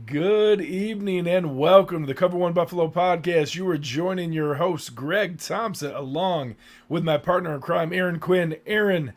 Good evening and welcome to the Cover One Buffalo podcast. You are joining your host, Greg Thompson, along with my partner in crime, Aaron Quinn. Aaron,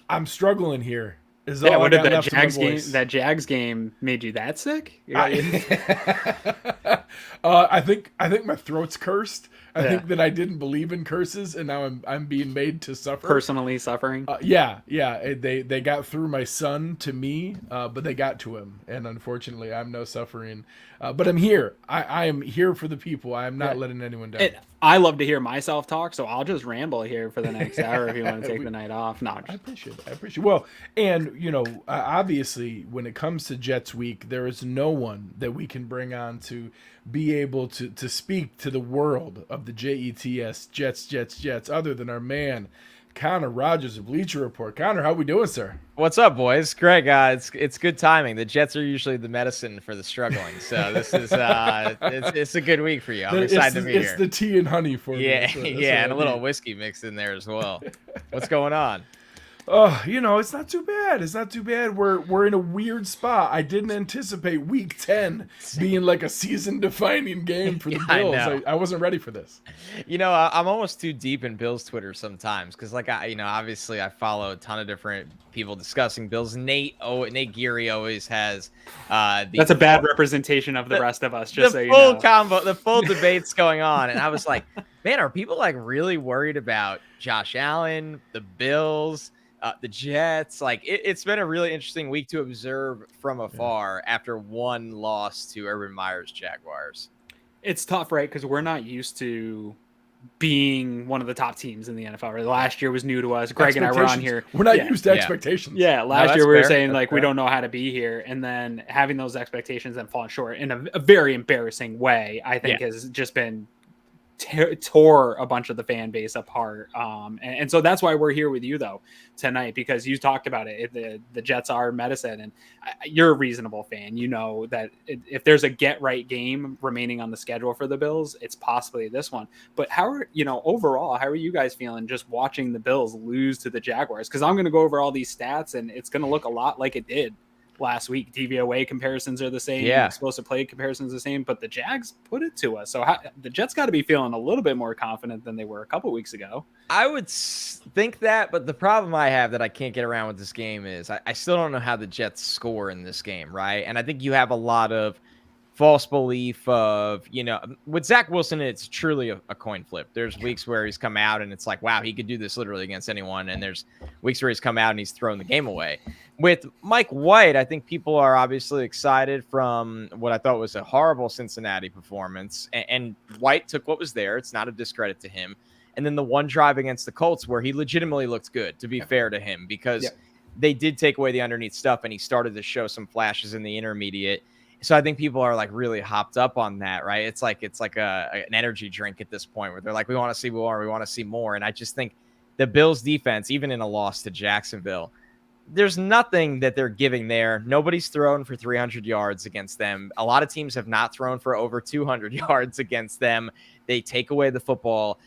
I'm struggling here. Is Yeah, all I what did got that left of my Jags game? voice. That Jags game made you that sick? I, I think my throat's cursed. I Yeah, think that I didn't believe in curses, and now I'm being made to suffer. personally suffering. Yeah. They got through my son to me, but they got to him, and unfortunately, I'm no suffering. But I'm here. I am here for the people. I am not Yeah, letting anyone down. I love to hear myself talk, so I'll just ramble here for the next hour if you want to take We- the night off. No, I appreciate it. I appreciate it. Well, and obviously, when it comes to Jets Week, there is no one that we can bring on to be able to speak to the world of the Jets, other than our man Connor Rogers of Bleacher Report. Connor, how we doing, sir? What's up, boys? Greg, it's good timing. The Jets are usually the medicine for the struggling, so this is it's a good week for you. I'm excited to be It's here. the tea and honey for me. Yeah, That's what yeah, and I a little need. whiskey mixed in there as well. What's going on? Oh, it's not too bad. It's not too bad. We're in a weird spot. I didn't anticipate Week 10 being like a season-defining game for the Yeah, I Bills. know. I wasn't ready for this. I'm almost too deep in Bills Twitter sometimes because, obviously I follow a ton of different people discussing Bills. Nate Geary always has that's a bad representation of the rest of us. Just so the you full know. combo, the full debates going on, and I was like, man, are people like really worried about Josh Allen, the Bills? The Jets? Like it's been a really interesting week to observe from afar after one loss to Urban Meyer's Jaguars. It's tough, right? Because we're not used to being one of the top teams in the NFL. Right? Last year was new to us. Greg and I were on here. We're not Yeah. used to expectations. Yeah, last that's year we were fair. saying That's like we fair. don't know how to be here, and then having those expectations and falling short in a very embarrassing way, I think has just been tore a bunch of the fan base apart. And so that's why we're here with you though tonight, because you talked about it. The Jets are medicine, and you're a reasonable fan. You know that if there's a get right game remaining on the schedule for the Bills, it's possibly this one. But overall, how are you guys feeling just watching the Bills lose to the Jaguars? Because I'm going to go over all these stats, and it's going to look a lot like it did last week. DVOA comparisons are the same. Yeah. Explosive play comparisons are the same, but the Jags put it to us. So the Jets got to be feeling a little bit more confident than they were a couple weeks ago. I would think that, but the problem I have that I can't get around with this game is I still don't know how the Jets score in this game, right? And I think you have a lot of false belief of, with Zach Wilson, it's truly a coin flip. There's weeks where he's come out and it's like, wow, he could do this literally against anyone. And there's weeks where he's come out and he's thrown the game away. With Mike White, I think people are obviously excited from what I thought was a horrible Cincinnati performance. And White took what was there. It's not a discredit to him. And then the one drive against the Colts where he legitimately looked good, to be fair to him, because they did take away the underneath stuff and he started to show some flashes in the intermediate. So I think people are like really hopped up on that, right? It's like an energy drink at this point where they're like, we want to see more, we want to see more. And I just think the Bills defense, even in a loss to Jacksonville, there's nothing that they're giving there. Nobody's thrown for 300 yards against them. A lot of teams have not thrown for over 200 yards against them. They take away the football.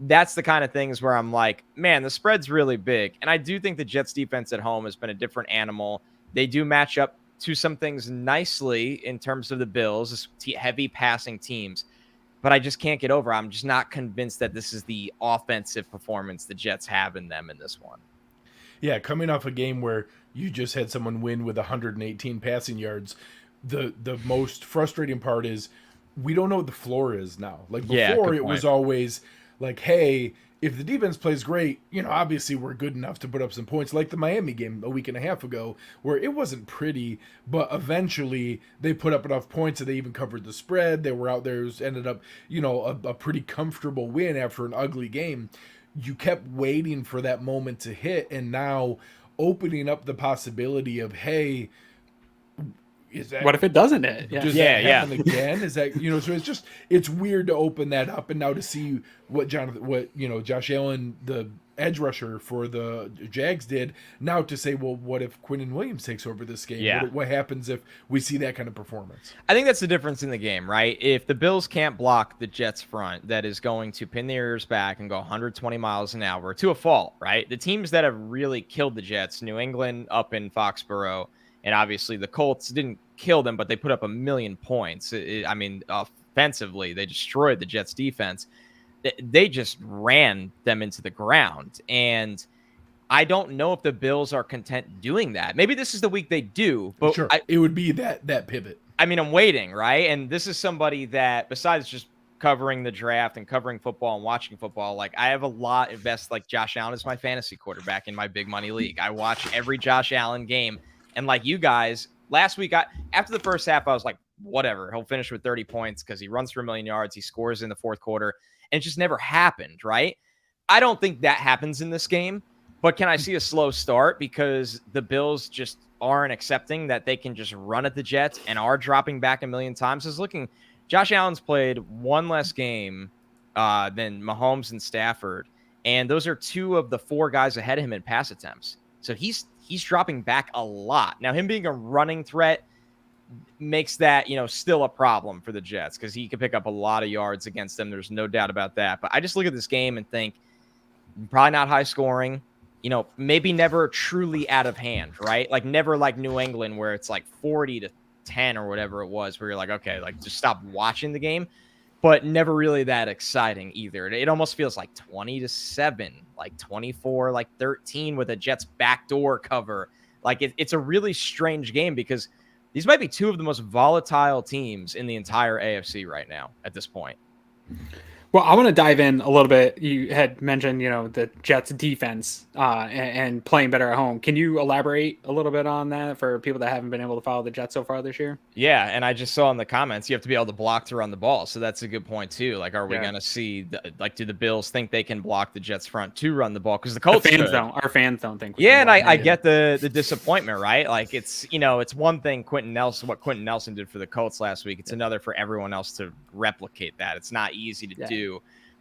That's the kind of things where I'm like, man, the spread's really big. And I do think the Jets defense at home has been a different animal. They do match up to some things nicely in terms of the Bills, heavy passing teams, but I just can't get over. I'm just not convinced that this is the offensive performance the Jets have in them in this one. Yeah, coming off a game where you just had someone win with 118 passing yards, the most frustrating part is we don't know what the floor is now. Like before, it was always like, hey, if the defense plays great, obviously we're good enough to put up some points, like the Miami game a week and a half ago, where it wasn't pretty, but eventually they put up enough points that they even covered the spread. They were out there, it ended up, a pretty comfortable win after an ugly game. You kept waiting for that moment to hit, and now opening up the possibility of, hey, is that, what if it doesn't hit? does that happen again? Is that, so it's weird to open that up, and now to see what Josh Allen, the edge rusher for the Jags, did, now to say, well, what if Quinnen Williams takes over this game? Yeah. What happens if we see that kind of performance? I think that's the difference in the game, right? If the Bills can't block the Jets front that is going to pin their ears back and go 120 miles an hour to a fault, right? The teams that have really killed the Jets, New England up in Foxborough And obviously the Colts didn't kill them, but they put up 1 million points. Offensively, they destroyed the Jets defense. They just ran them into the ground. And I don't know if the Bills are content doing that. Maybe this is the week they do, but sure, it would be that pivot. I mean, I'm waiting, right? And this is somebody that, besides just covering the draft and covering football and watching football, like I have a lot invest. Like Josh Allen is my fantasy quarterback in my big money league. I watch every Josh Allen game, and like you guys, last week, after the first half, I was like, whatever, he'll finish with 30 points because he runs for 1 million yards, he scores in the fourth quarter, and it just never happened, right? I don't think that happens in this game, but can I see a slow start because the Bills just aren't accepting that they can just run at the Jets and are dropping back 1 million times? Josh Allen's played one less game than Mahomes and Stafford, and those are 2 of the 4 guys ahead of him in pass attempts. So he's dropping back a lot. Now, him being a running threat makes that, still a problem for the Jets because he could pick up a lot of yards against them. There's no doubt about that. But I just look at this game and think probably not high scoring. Maybe never truly out of hand, right? Like never like New England where it's like 40-10 or whatever it was, where you're like, okay, like just stop watching the game, but never really that exciting either. It almost feels like 20-7, like 24, like 13 with a Jets backdoor cover. Like it's a really strange game because these might be 2 of the most volatile teams in the entire AFC right now at this point. Well, I want to dive in a little bit. You had mentioned, the Jets defense and playing better at home. Can you elaborate a little bit on that for people that haven't been able to follow the Jets so far this year? Yeah, and I just saw in the comments you have to be able to block to run the ball, so that's a good point too. Like, are we going to see do the Bills think they can block the Jets front to run the ball? Because the Colts our fans don't think. Yeah, and I get the disappointment, right? Like it's one thing what Quentin Nelson did for the Colts last week. It's another for everyone else to replicate that. It's not easy to do.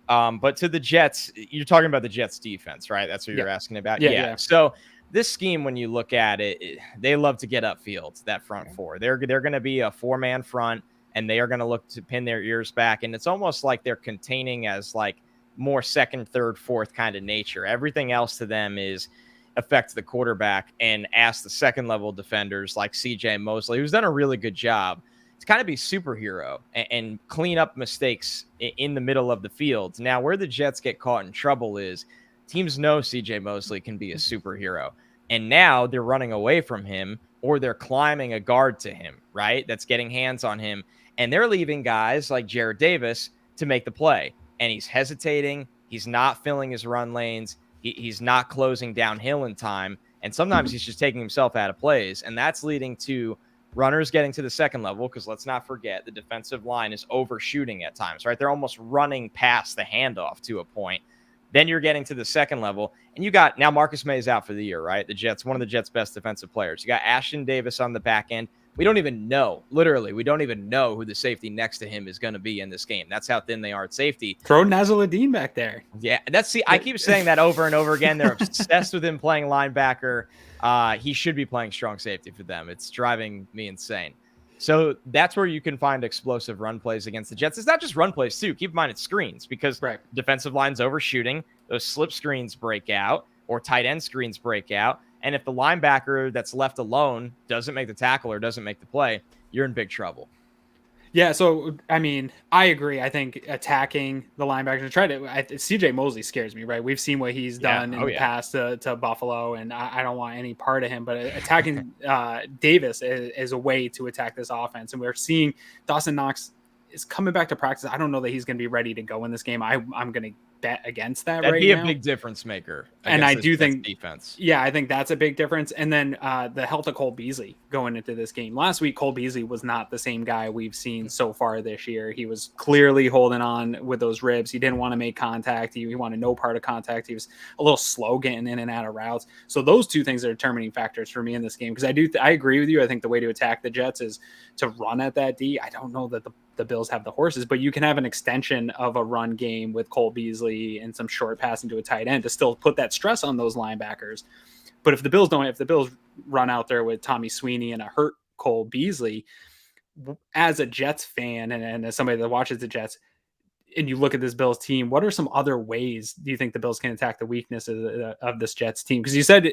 But to the Jets, you're talking about the Jets defense, right? That's what you're asking about. Yeah. So this scheme, when you look at it, they love to get upfield, that front 4. They're going to be a 4-man front, and they are going to look to pin their ears back. And it's almost like they're containing as like more second, third, fourth kind of nature. Everything else to them is affect the quarterback and ask the second level defenders like CJ Mosley, who's done a really good job, to kind of be superhero and clean up mistakes in the middle of the field. Now, where the Jets get caught in trouble is teams know CJ Mosley can be a superhero, and now they're running away from him or they're climbing a guard to him, right? That's getting hands on him, and they're leaving guys like Jared Davis to make the play, and he's hesitating. He's not filling his run lanes. He's not closing downhill in time, and sometimes he's just taking himself out of plays, and that's leading to runners getting to the second level, because let's not forget the defensive line is overshooting at times, right? They're almost running past the handoff to a point. Then you're getting to the second level, and you got now Marcus May is out for the year, right? The Jets, one of the Jets' best defensive players. You got Ashton Davis on the back end. We don't even know, literally, we don't even know who the safety next to him is going to be in this game. That's how thin they are at safety. Throw Nazaladeen back there. Yeah, I keep saying that over and over again. They're obsessed with him playing linebacker. He should be playing strong safety for them. It's driving me insane. So that's where you can find explosive run plays against the Jets. It's not just run plays, too. Keep in mind it's screens, because defensive line's overshooting. Those slip screens break out, or tight end screens break out. And if the linebacker that's left alone doesn't make the tackle or doesn't make the play, you're in big trouble. Yeah, so, I mean, I agree. I think attacking the linebackers, CJ Mosley scares me, right? We've seen what he's done in the past to Buffalo, and I don't want any part of him. But attacking Davis is a way to attack this offense. And we're seeing Dawson Knox is coming back to practice. I don't know that he's going to be ready to go in this game. I'm going to bet against that. That'd be a big difference maker. And I do think defense. Yeah, I think that's a big difference. And then the health of Cole Beasley going into this game. Last week, Cole Beasley was not the same guy we've seen so far this year. He was clearly holding on with those ribs. He didn't want to make contact. He wanted no part of contact. He was a little slow getting in and out of routes. So those two things are determining factors for me in this game, because I agree with you. I think the way to attack the Jets is to run at that D. I don't know that the Bills have the horses, but you can have an extension of a run game with Cole Beasley and some short passing to a tight end to still put that stress on those linebackers. But if the Bills run out there with Tommy Sweeney and a hurt Cole Beasley, as a Jets fan and as somebody that watches the Jets, and you look at this Bills team, what are some other ways do you think the Bills can attack the weaknesses of this Jets team? Because you said,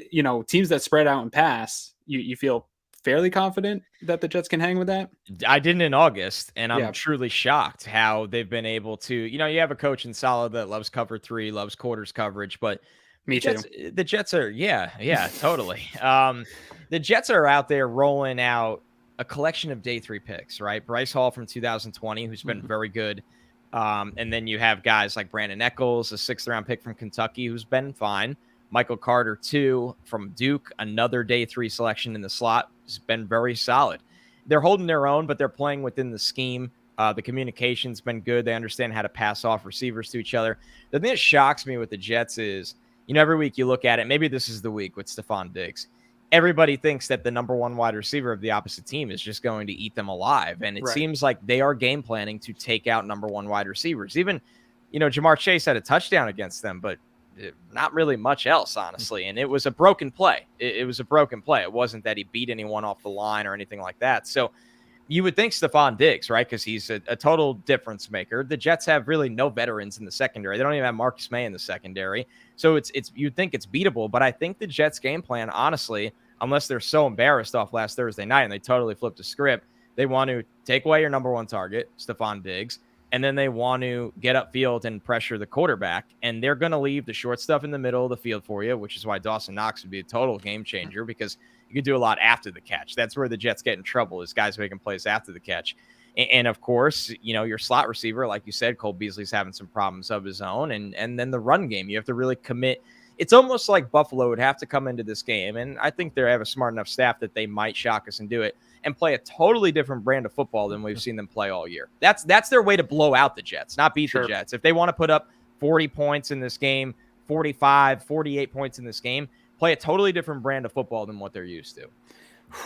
teams that spread out and pass, you feel fairly confident that the Jets can hang with that. I didn't in August, and I'm truly shocked how they've been able to. You have a coach in Saleh that loves cover 3, loves quarters coverage, but Me too. The Jets are, totally. The Jets are out there rolling out a collection of day 3 picks, right? Bryce Hall from 2020, who's been very good. And then you have guys like Brandon Echols, a 6th round pick from Kentucky, who's been fine. Michael Carter, 2 from Duke, another day 3 selection in the slot, has been very solid. They're holding their own, but they're playing within the scheme. The communication's been good. They understand how to pass off receivers to each other. The thing that shocks me with the Jets is, every week you look at it, maybe this is the week with Stephon Diggs. Everybody thinks that the number 1 wide receiver of the opposite team is just going to eat them alive. And it seems like they are game planning to take out number 1 wide receivers. Even, Jamar Chase had a touchdown against them, but not really much else, honestly. And it was a broken play. It was a broken play. It wasn't that he beat anyone off the line or anything like that. So you would think Stephon Diggs, right? Because he's a total difference maker. The Jets have really no veterans in the secondary. They don't even have Marcus May in the secondary. So you'd think it's beatable. But I think the Jets game plan, honestly, unless they're so embarrassed off last Thursday night and they totally flipped the script, they want to take away your number 1 target, Stephon Diggs, and then they want to get upfield and pressure the quarterback. And they're going to leave the short stuff in the middle of the field for you, which is why Dawson Knox would be a total game changer, because you could do a lot after the catch. That's where the Jets get in trouble, is guys making plays after the catch. And of course, your slot receiver, like you said, Cole Beasley's having some problems of his own. And then the run game, you have to really commit. It's almost like Buffalo would have to come into this game, and I think they have a smart enough staff that they might shock us and do it, and play a totally different brand of football than we've seen them play all year. That's their way to blow out the Jets, not beat the Jets. If they want to put up 40 points in this game, 45, 48 points in this game, play a totally different brand of football than what they're used to.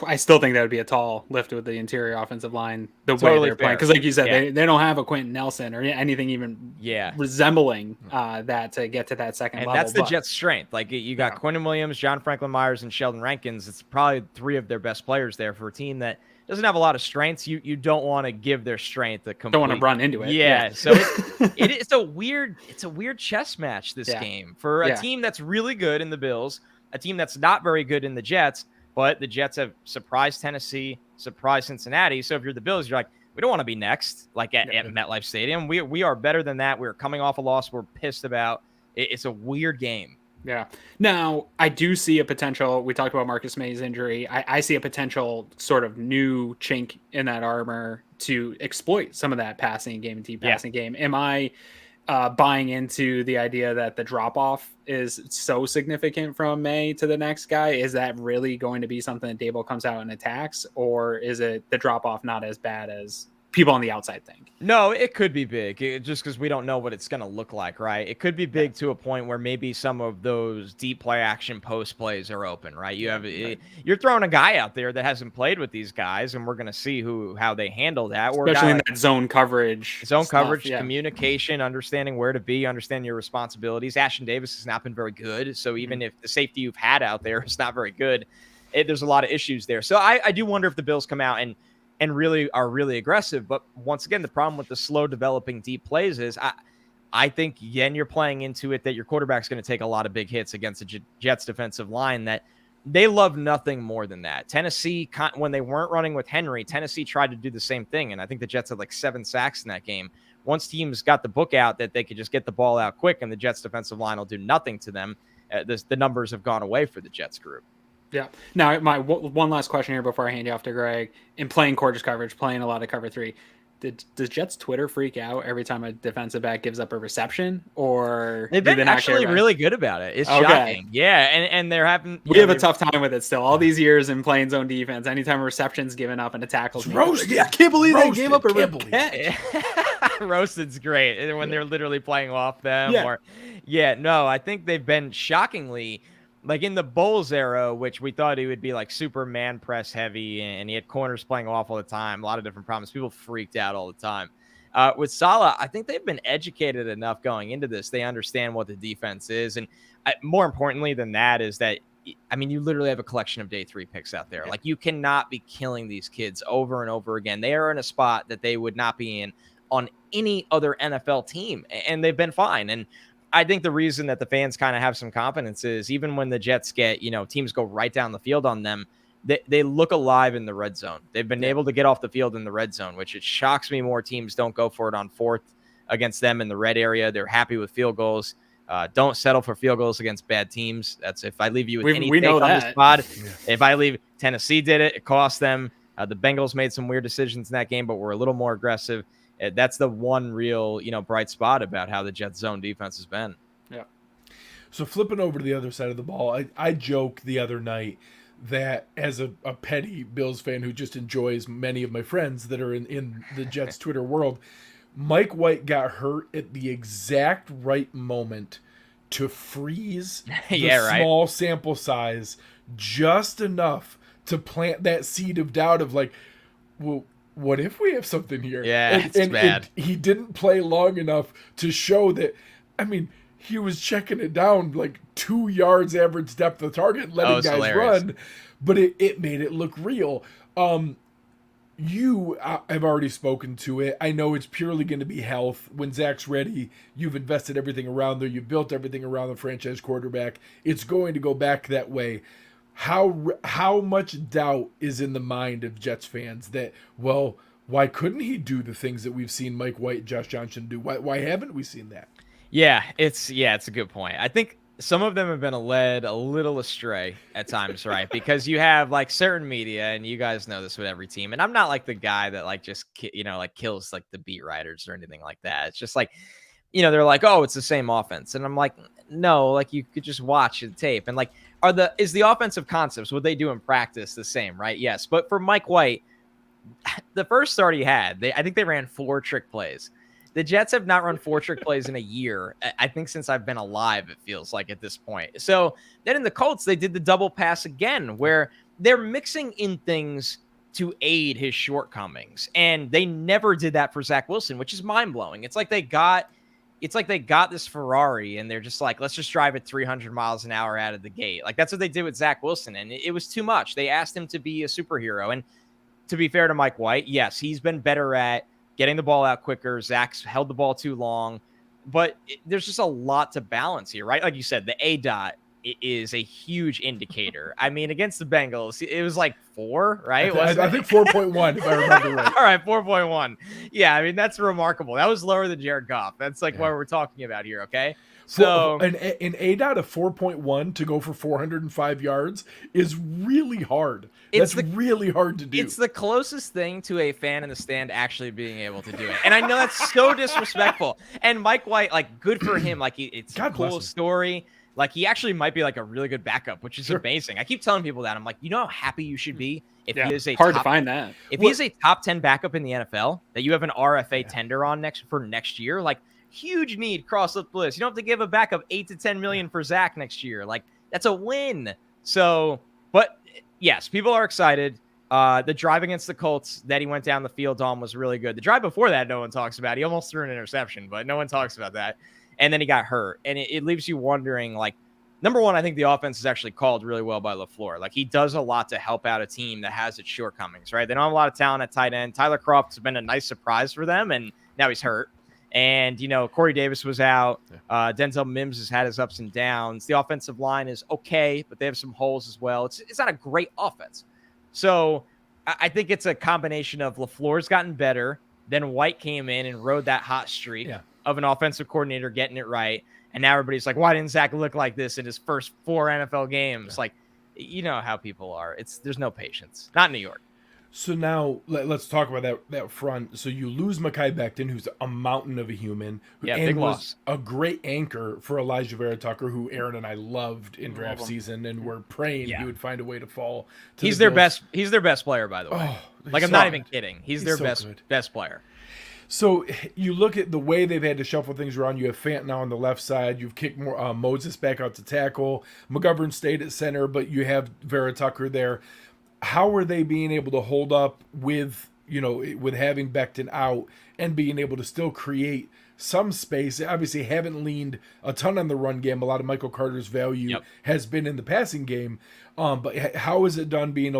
I still think that would be a tall lift with the interior offensive line, the way they're playing. Because like you said, they don't have a Quentin Nelson or anything even resembling that to get to that second level. That's the Jets' strength. Like, you got Quentin Williams, John Franklin Myers, and Sheldon Rankins. It's probably 3 of their best players there for a team that doesn't have a lot of strengths. You don't want to give their strength a complete. Don't want to run into it. Yeah. So it's a weird chess match, this game, for a team that's really good in the Bills, a team that's not very good in the Jets. But the Jets have surprised Tennessee, surprised Cincinnati. So if you're the Bills, you're like, we don't want to be next, like at MetLife Stadium. We are better than that. We're coming off a loss we're pissed about. It's a weird game. Yeah. Now, I do see a potential. We talked about Marcus May's injury. I see a potential sort of new chink in that armor to exploit some of that passing game and deep passing game. Am I buying into the idea that the drop-off is so significant from May to the next guy? Is that really going to be something that Dable comes out and attacks? Or is it the drop-off not as bad as people on the outside think? No, it could be big, just because we don't know what it's going to look like, right? It could be big to a point where maybe some of those deep play action post plays are open, right? You're throwing a guy out there that hasn't played with these guys, and we're going to see how they handle that. Especially in that zone coverage. Communication, understanding where to be, understanding your responsibilities. Ashton Davis has not been very good, so even if the safety you've had out there is not very good, there's a lot of issues there. So I do wonder if the Bills come out and really are really aggressive. But once again, the problem with the slow developing deep plays is I think, again, you're playing into it that your quarterback's going to take a lot of big hits against the Jets defensive line that they love nothing more than that. Tennessee, when they weren't running with Henry, Tennessee tried to do the same thing. And I think the Jets had like 7 sacks in that game. Once teams got the book out that they could just get the ball out quick and the Jets defensive line will do nothing to them, the numbers have gone away for the Jets group. Yeah. Now, my one last question here before I hand you off to Greg. In playing quarters coverage, playing a lot of cover 3, does Jets Twitter freak out every time a defensive back gives up a reception? Or they've been actually really good about it. It's shocking. Yeah, and they're having. We have a tough time with it still. All these years in playing zone defense, anytime a reception's given up and a tackle's roasted. I can't believe they gave up a catch. Roasted's great when they're literally playing off them. I think they've been shockingly. Like in the Bowles era, which we thought he would be like Superman press heavy, and he had corners playing off all the time, a lot of different problems. People freaked out all the time. With Saleh, I think they've been educated enough going into this. They understand what the defense is. And more importantly than that is that, I mean, you literally have a collection of day 3 picks out there. Like, you cannot be killing these kids over and over again. They are in a spot that they would not be in on any other NFL team, and they've been fine. And I think the reason that the fans kind of have some confidence is even when the Jets get, teams go right down the field on them, they look alive in the red zone. They've been able to get off the field in the red zone, which it shocks me more teams don't go for it on fourth against them in the red area. They're happy with field goals. Don't settle for field goals against bad teams. That's if I leave you with any take on this pod. If I leave, Tennessee did it. It cost them. The Bengals made some weird decisions in that game, but were a little more aggressive. That's the one real, bright spot about how the Jets zone defense has been. Yeah. So flipping over to the other side of the ball, I joked the other night that as a petty Bills fan who just enjoys many of my friends that are in the Jets Twitter world, Mike White got hurt at the exact right moment to freeze the small sample size just enough to plant that seed of doubt of like, well, what if we have something here? Yeah, it's bad. And he didn't play long enough to show that. I mean, he was checking it down like 2 yards average depth of target, letting guys run, but it made it look real. You have already spoken to it. I know it's purely going to be health. When Zach's ready, you've invested everything around there. You've built everything around the franchise quarterback. It's going to go back that way. How much doubt is in the mind of Jets fans that, well, why couldn't he do the things that we've seen Mike White and Josh Johnson do? Why haven't we seen that? Yeah, it's a good point. I think some of them have been led a little astray at times, right? Because you have like certain media, and you guys know this with every team. And I'm not like the guy that like just kills like the beat writers or anything like that. It's just like, they're like, oh, it's the same offense, and I'm like, no, like you could just watch the tape and like, is the offensive concepts what they do in practice the same, right? Yes, but for Mike White, the first start he had, I think they ran 4 trick plays. The Jets have not run 4 trick plays in a year, I think, since I've been alive, it feels like at this point. So then in the Colts, they did the double pass again, where they're mixing in things to aid his shortcomings. And they never did that for Zach Wilson, which is mind-blowing. It's like they got this Ferrari, and they're just like, let's just drive it 300 miles an hour out of the gate. Like, that's what they did with Zach Wilson, and it was too much. They asked him to be a superhero. And to be fair to Mike White, yes, he's been better at getting the ball out quicker. Zach's held the ball too long, but there's just a lot to balance here, right? Like you said, the ADOT is a huge indicator. I mean, against the Bengals, it was like 4, right? I think 4.1, if I remember right. All right, 4.1. Yeah, I mean, that's remarkable. That was lower than Jared Goff. That's like what we're talking about here, okay? So an ADOT of 4.1 to go for 405 yards is really hard. That's really hard to do. It's the closest thing to a fan in the stand actually being able to do it. And I know that's so disrespectful. And Mike White, like, good for him. Like, it's a cool story. Like, he actually might be like a really good backup, which is amazing. I keep telling people that. I'm like, you know how happy you should be if he is hard to find that. If he is a top 10 backup in the NFL, that you have an RFA tender on next year, like, huge need cross the list. You don't have to give a backup $8 to $10 million for Zach next year. Like, that's a win. So, but yes, people are excited. The drive against the Colts that he went down the field on was really good. The drive before that, no one talks about. He almost threw an interception, but no one talks about that. And then he got hurt. And it leaves you wondering, like, number one, I think the offense is actually called really well by LaFleur. Like, he does a lot to help out a team that has its shortcomings, right? They don't have a lot of talent at tight end. Tyler Kroft's been a nice surprise for them, and now he's hurt. And, Corey Davis was out. Denzel Mims has had his ups and downs. The offensive line is okay, but they have some holes as well. It's not a great offense. So I think it's a combination of LaFleur's gotten better. Then White came in and rode that hot streak of an offensive coordinator getting it right. And now everybody's like, why didn't Zach look like this in his first 4 NFL games? Like, you know how people are. There's no patience. Not in New York. So now let's talk about that front. So you lose Mekhi Becton, who's a mountain of a human, and was a great anchor for Elijah Vera Tucker, who Aaron and I loved in draft season, and we're praying he would find a way to fall. He's their best player, by the way. I'm not even kidding. He's their best player. So you look at the way they've had to shuffle things around. You have Fant now on the left side. You've kicked Moses back out to tackle. McGovern stayed at center, but you have Vera Tucker there. How are they being able to hold up with having Becton out and being able to still create some space? They obviously haven't leaned a ton on the run game. A lot of Michael Carter's value has been in the passing game. But how is it done being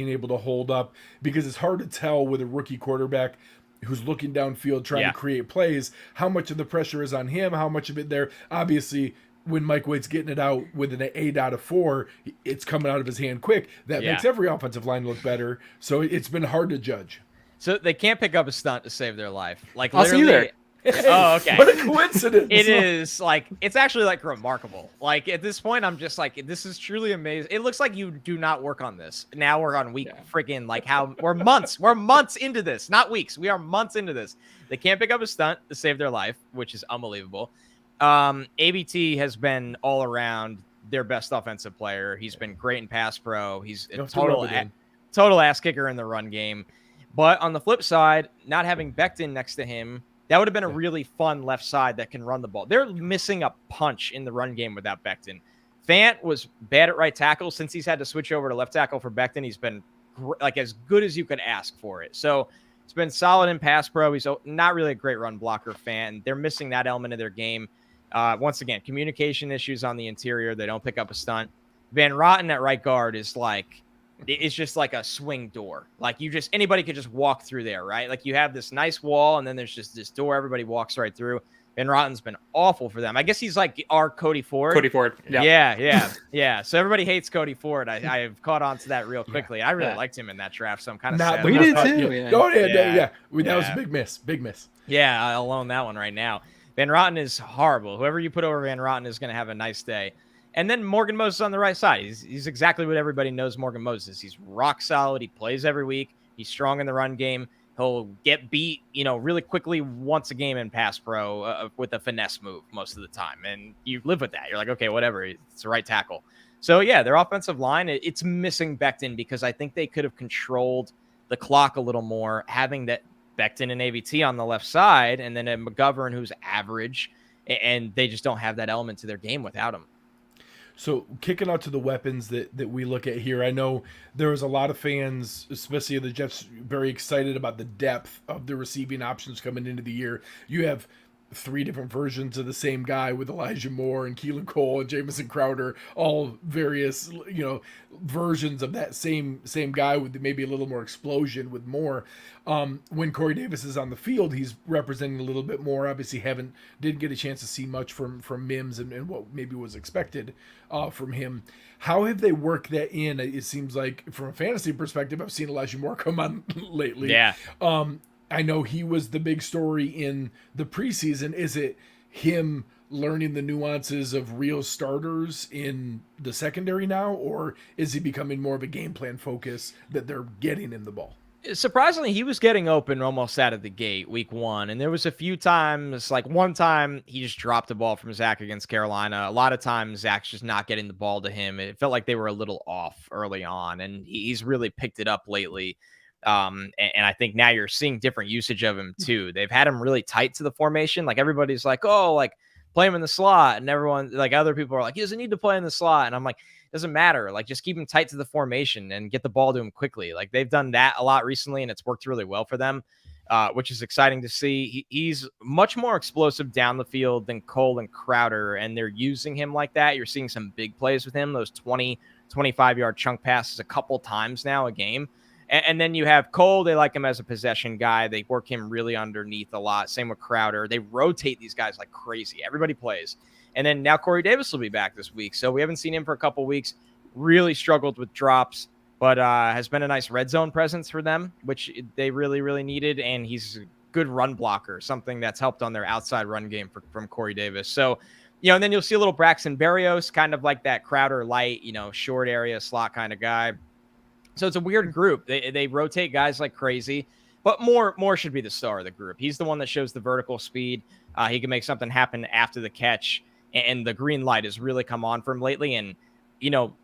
able to hold up? Because it's hard to tell with a rookie quarterback who's looking downfield trying to create plays, how much of the pressure is on him, how much of it there. Obviously, when Mike White's getting it out with an 8 out of 4, it's coming out of his hand quick. That makes every offensive line look better. So it's been hard to judge. So they can't pick up a stunt to save their life. Like I'll see you there. Hey, oh, okay. What a coincidence. It is like, it's actually like remarkable. Like at this point, I'm just like, this is truly amazing. It looks like you do not work on this. Now we're on week freaking like how we're months into this, not weeks. We are months into this. They can't pick up a stunt to save their life, which is unbelievable. ABT has been all around their best offensive player. He's been great in pass pro. He's a total ass kicker in the run game. But on the flip side, not having Becton next to him, that would have been a really fun left side that can run the ball. They're missing a punch in the run game without Becton. Fant was bad at right tackle. Since he's had to switch over to left tackle for Becton, he's been like as good as you could ask for it. So it's been solid in pass pro. He's not really a great run blocker, Fant. They're missing that element of their game. Once again, communication issues on the interior. They don't pick up a stunt. Van Rotten at right guard is like, it's just like a swing door. Like anybody could just walk through there, right? Like you have this nice wall and then there's just this door everybody walks right through. Van Rotten's been awful for them. I guess he's like our Cody Ford. Yeah. So everybody hates Cody Ford. I have caught on to that real quickly. I really liked him in that draft, so I'm kind of sad. We did too. That was a big miss. Yeah, I'll own that one right now. Van Rotten is horrible. Whoever you put over Van Rotten is going to have a nice day. And then Morgan Moses on the right side. He's exactly what everybody knows Morgan Moses. He's rock solid. He plays every week. He's strong in the run game. He'll get beat, really quickly once a game in pass pro with a finesse move most of the time. And you live with that. You're like, okay, whatever. It's the right tackle. So, yeah, their offensive line, it's missing Becton because I think they could have controlled the clock a little more, having that Becton and AVT on the left side and then a McGovern who's average, and they just don't have that element to their game without him. So kicking out to the weapons that we look at here, I know there was a lot of fans, especially of the Jets, very excited about the depth of the receiving options coming into the year. You have 3 different versions of the same guy with Elijah Moore and Keelan Cole and Jamison Crowder, all various, versions of that same guy with maybe a little more explosion with Moore. When Corey Davis is on the field, he's representing a little bit more. Obviously didn't get a chance to see much from Mims and what maybe was expected from him. How have they worked that in? It seems like from a fantasy perspective, I've seen Elijah Moore come on lately. Yeah. I know he was the big story in the preseason. Is it him learning the nuances of real starters in the secondary now, or is he becoming more of a game plan focus that they're getting in the ball? Surprisingly, he was getting open almost out of the gate week 1. And there was a few times, like one time he just dropped the ball from Zach against Carolina. A lot of times Zach's just not getting the ball to him. It felt like they were a little off early on, and he's really picked it up lately. And I think now you're seeing different usage of him too. They've had him really tight to the formation. Like everybody's like, oh, like play him in the slot. And everyone, like other people are like, he doesn't need to play in the slot. And I'm like, doesn't matter. Like just keep him tight to the formation and get the ball to him quickly. Like they've done that a lot recently and it's worked really well for them, which is exciting to see. He's much more explosive down the field than Cole and Crowder. And they're using him like that. You're seeing some big plays with him, those 20, 25-yard chunk passes a couple times now a game. And then you have Cole. They like him as a possession guy. They work him really underneath a lot. Same with Crowder. They rotate these guys like crazy. Everybody plays. And then now Corey Davis will be back this week. So we haven't seen him for a couple weeks. Really struggled with drops, but has been a nice red zone presence for them, which they really, really needed. And he's a good run blocker, something that's helped on their outside run game from Corey Davis. So, and then you'll see a little Braxton Berrios, kind of like that Crowder light, short area slot kind of guy. So it's a weird group. They rotate guys like crazy, but Moore should be the star of the group. He's the one that shows the vertical speed. He can make something happen after the catch, and the green light has really come on for him lately. And,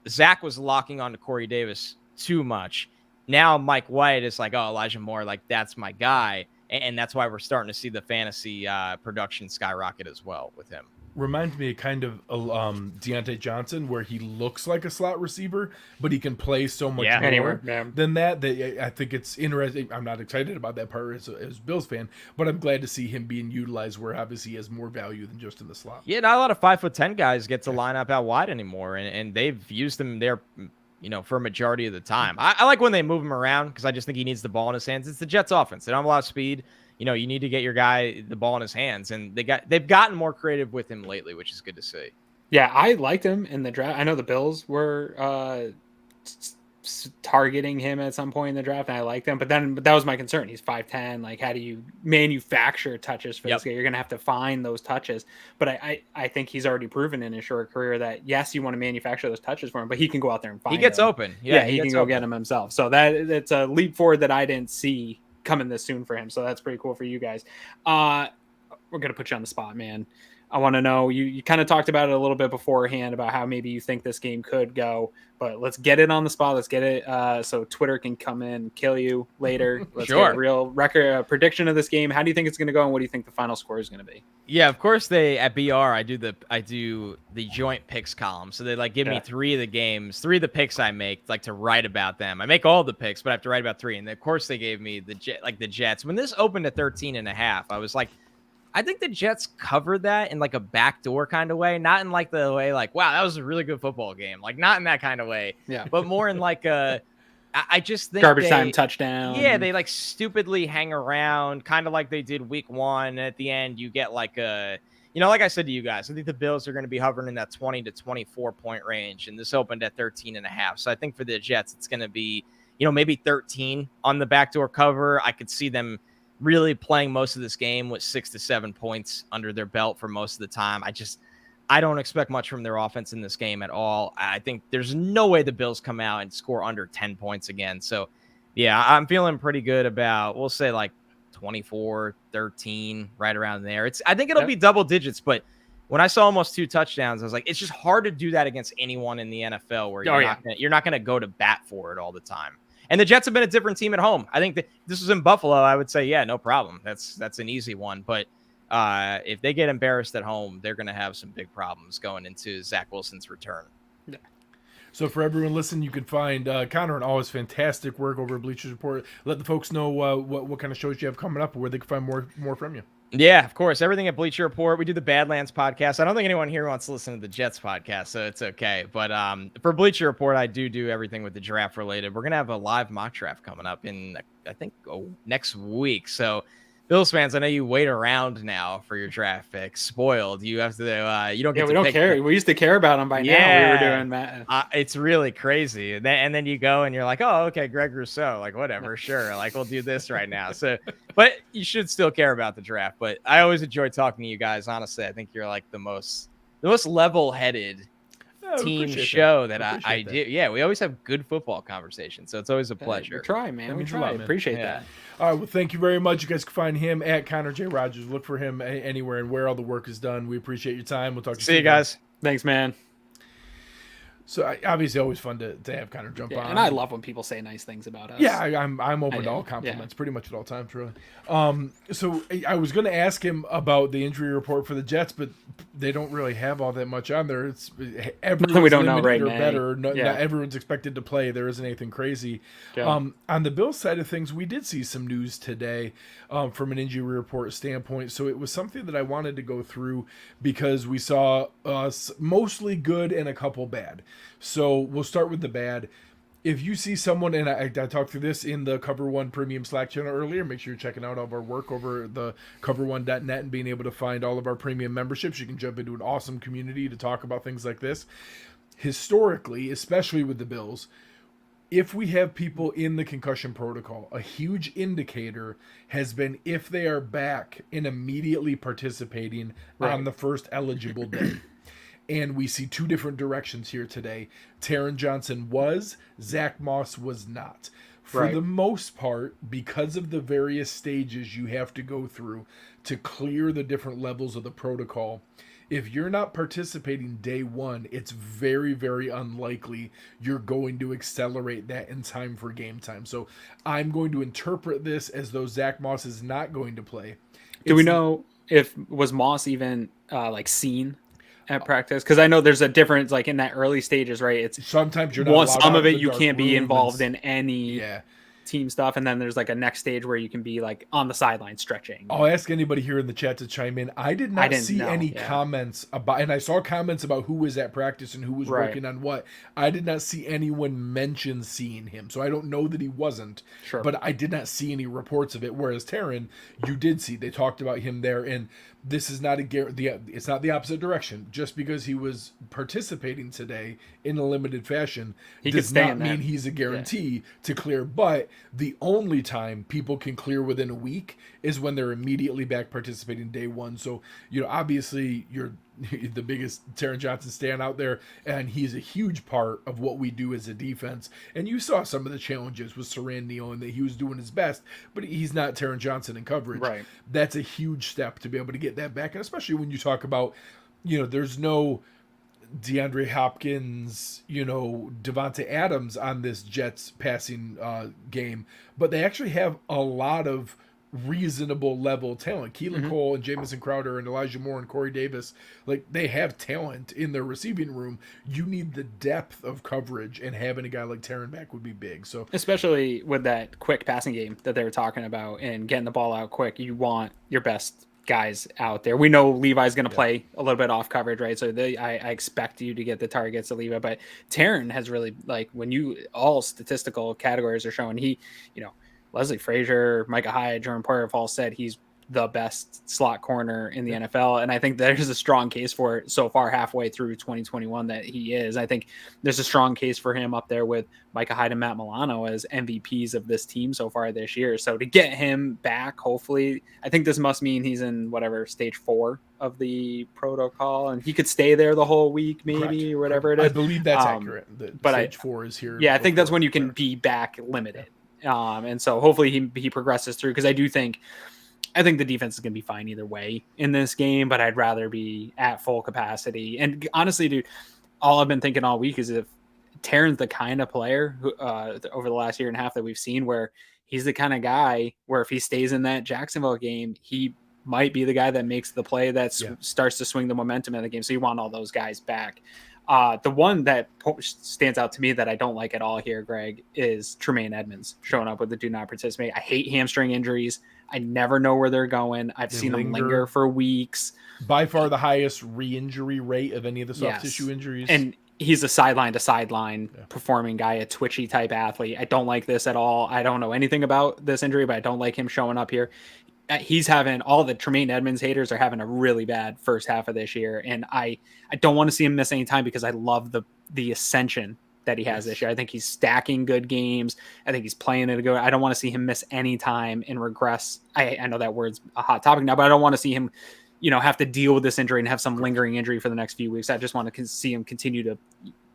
Zach was locking on to Corey Davis too much. Now Mike White is like, oh, Elijah Moore, like that's my guy. And that's why we're starting to see the fantasy production skyrocket as well with him. Reminds me kind of Deontay Johnson, where he looks like a slot receiver, but he can play so much more than that. I think it's interesting. I'm not excited about that part as a Bills fan, but I'm glad to see him being utilized where obviously he has more value than just in the slot. Yeah, not a lot of 5'10" guys get to line up out wide anymore, and they've used him there, for a majority of the time. I like when they move him around because I just think he needs the ball in his hands. It's the Jets offense. They don't have a lot of speed. You need to get your guy the ball in his hands, and they've gotten more creative with him lately, which is good to see. Yeah, I liked him in the draft. I know the Bills were targeting him at some point in the draft, and I liked him. But that was my concern. He's 5'10". Like, how do you manufacture touches for this guy? You're going to have to find those touches. But I think he's already proven in his short career that, yes, you want to manufacture those touches for him, but he can go out there and find them. He gets open. Yeah, he can go get them himself. So it's a leap forward that I didn't see coming this soon for him. So that's pretty cool for you guys. We're going to put you on the spot, man. I want to know, you kind of talked about it a little bit beforehand about how maybe you think this game could go, but let's get it on the spot. Let's get it so Twitter can come in and kill you later. Let's get a real record prediction of this game. How do you think it's going to go, and what do you think the final score is going to be? Yeah, of course at BR I do the joint picks column. So they like give me 3 of the picks I make, like to write about them. I make all the picks, but I have to write about 3. And of course they gave me the Jets. When this opened at 13.5, I was like, I think the Jets covered that in like a backdoor kind of way, not in like the way like, wow, that was a really good football game. Like not in that kind of way, but more in like I just think garbage time touchdown. Yeah, they like stupidly hang around, kind of like they did week 1. At the end, you get like like I said to you guys, I think the Bills are going to be hovering in that 20 to 24 point range, and this opened at 13.5. So I think for the Jets, it's going to be, maybe 13 on the backdoor cover. I could see them really playing most of this game with 6 to 7 points under their belt for most of the time. I don't expect much from their offense in this game at all. I think there's no way the Bills come out and score under 10 points again. So, yeah, I'm feeling pretty good about, we'll say like 24-13, right around there. I think it'll be double digits, but when I saw almost 2 touchdowns, I was like, it's just hard to do that against anyone in the NFL where you're not going to go to bat for it all the time. And the Jets have been a different team at home. I think that this was in Buffalo. I would say, yeah, no problem. That's an easy one. But if they get embarrassed at home, they're going to have some big problems going into Zach Wilson's return. Yeah. So for everyone listening, you can find Connor and all his fantastic work over at Bleacher Report. Let the folks know what kind of shows you have coming up, or where they can find more from you. Yeah, of course. Everything at Bleacher Report. We do the Badlands podcast. I don't think anyone here wants to listen to the Jets podcast, so it's okay. But for Bleacher Report, I do everything with the draft related. We're going to have a live mock draft coming up in, I think, next week. So Bills fans, I know you wait around now for your draft pick. Spoiled. You have to. You don't get. Yeah, we don't care. We used to care about them by now. We were doing that. It's really crazy. And then you go and you're like, oh, okay, Greg Rousseau. Like whatever, sure. Like we'll do this right now. So, but you should still care about the draft. But I always enjoy talking to you guys. Honestly, I think you're like the most level-headed team show that I do. Yeah, we always have good football conversations, so it's always a pleasure. We try, man. We try. Appreciate that. All right, well, thank you very much. You guys can find him at Connor J. Rogers. Look for him anywhere and where all the work is done. We appreciate your time. We'll talk to you soon. See you guys. Thanks, man. So obviously, always fun to have Connor jump on. And I love when people say nice things about us. Yeah, I'm open to all compliments, pretty much at all times, really. So I was going to ask him about the injury report for the Jets, but they don't really have all that much on there. It's everyone's we don't know right now. Better. Not everyone's expected to play. There isn't anything crazy. Yeah. On the Bills side of things, we did see some news today from an injury report standpoint. So it was something that I wanted to go through because we saw mostly good and a couple bad. So we'll start with the bad. If you see someone, and I talked through this in the Cover One Premium Slack channel earlier, make sure you're checking out all of our work over the cover1.net and being able to find all of our premium memberships. You can jump into an awesome community to talk about things like this. Historically, especially with the Bills, if we have people in the concussion protocol, a huge indicator has been if they are back and immediately participating on the first eligible day. And we see 2 different directions here today. Taron Johnson was, Zach Moss was not. For the most part, because of the various stages you have to go through to clear the different levels of the protocol, if you're not participating day 1, it's very, very unlikely you're going to accelerate that in time for game time. So I'm going to interpret this as though Zach Moss is not going to play. Do we know was Moss even seen at practice? Because I know there's a difference, like in that early stages, right? It's sometimes you're not some of it you can't be involved in any. Yeah. team stuff, and then there's like a next stage where you can be like on the sideline stretching. I'll ask anybody here in the chat to chime in. I did not see any comments about, and I saw comments about who was at practice and who was working on what. I did not see anyone mention seeing him, so I don't know that he wasn't. Sure. But I did not see any reports of it. Whereas Taryn, you did see. They talked about him there, and this is not it's not the opposite direction. Just because he was participating today in a limited fashion does not mean he's a guarantee to clear. But the only time people can clear within a week is when they're immediately back participating day one. So, obviously you're the biggest Taron Johnson stand out there, and he's a huge part of what we do as a defense. And you saw some of the challenges with Saran Neal and that he was doing his best, but he's not Taron Johnson in coverage. Right. That's a huge step to be able to get that back. And especially when you talk about, there's no DeAndre Hopkins, Devontae Adams on this Jets passing game, but they actually have a lot of reasonable level talent. Keelan Cole and Jamison Crowder and Elijah Moore and Corey Davis, like, they have talent in their receiving room. You need the depth of coverage, and having a guy like Taron back would be big. So especially with that quick passing game that they were talking about and getting the ball out quick, you want your best guys out there. We know Levi's going to play a little bit off coverage, right? So I expect you to get the targets to Levi, but Taron has really, like, when all statistical categories are showing, he, Leslie Frazier, Micah Hyde, Jordan Poyer have all said he's the best slot corner in the NFL. And I think there's a strong case for it so far halfway through 2021 that he is. I think there's a strong case for him up there with Micah Hyde and Matt Milano as MVPs of this team so far this year. So to get him back, hopefully, I think this must mean he's in stage 4 of the protocol, and he could stay there the whole week, maybe, or whatever it is. I believe that's accurate. But stage 4 is here. Yeah, I think that's when you can be back limited. And so hopefully he progresses through, because I think the defense is going to be fine either way in this game, but I'd rather be at full capacity. And honestly, dude, all I've been thinking all week is if Taron's the kind of player who, over the last year and a half that we've seen, where he's the kind of guy where if he stays in that Jacksonville game, he might be the guy that makes the play that starts to swing the momentum in the game. So you want all those guys back. The one that stands out to me that I don't like at all here, Greg, is Tremaine Edmonds showing up with the do not participate. I hate hamstring injuries. I never know where they're going. I've seen them linger for weeks. By far the highest re-injury rate of any of the soft tissue injuries. And he's a sideline to sideline performing guy, a twitchy type athlete. I don't like this at all. I don't know anything about this injury, but I don't like him showing up here. He's having, all the Tremaine Edmonds haters are having a really bad first half of this year. And I don't want to see him miss any time, because I love the ascension that he has this year. I think he's stacking good games. I think he's playing it a good. I don't want to see him miss any time and regress. I know that word's a hot topic now, but I don't want to see him, have to deal with this injury and have some lingering injury for the next few weeks. I just want to see him continue to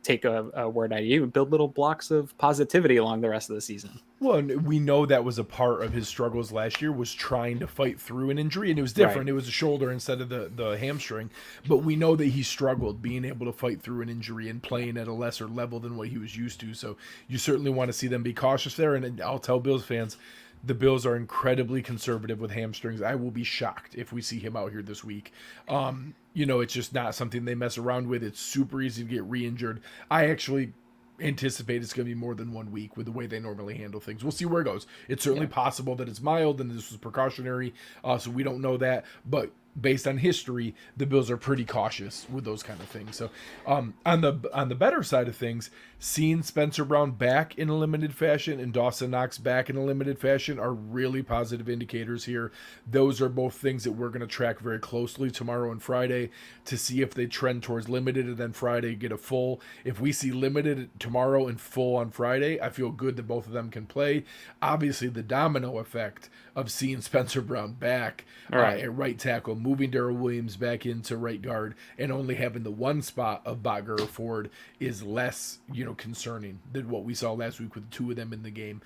take a word idea and build little blocks of positivity along the rest of the season. Well, and we know that was a part of his struggles last year, was trying to fight through an injury, and it was different. Right. It was a shoulder instead of the hamstring, but we know that he struggled being able to fight through an injury and playing at a lesser level than what he was used to. So you certainly want to see them be cautious there. And I'll tell Bills fans, the Bills are incredibly conservative with hamstrings. I will be shocked if we see him out here this week. It's just not something they mess around with. It's super easy to get re-injured. I actually anticipate it's going to be more than 1 week with the way they normally handle things. We'll see where it goes. It's certainly possible that it's mild and this was precautionary, so we don't know that. But based on history, the Bills are pretty cautious with those kind of things. So on the better side of things, seeing Spencer Brown back in a limited fashion and Dawson Knox back in a limited fashion are really positive indicators here. Those are both things that we're going to track very closely tomorrow and Friday to see if they trend towards limited, and then Friday get a full. If we see limited tomorrow and full on Friday, I feel good that both of them can play. Obviously, the domino effect of seeing Spencer Brown back at right tackle, moving Darrell Williams back into right guard, and only having the one spot of Botger or Ford is less, concerning than what we saw last week with the two of them in the game.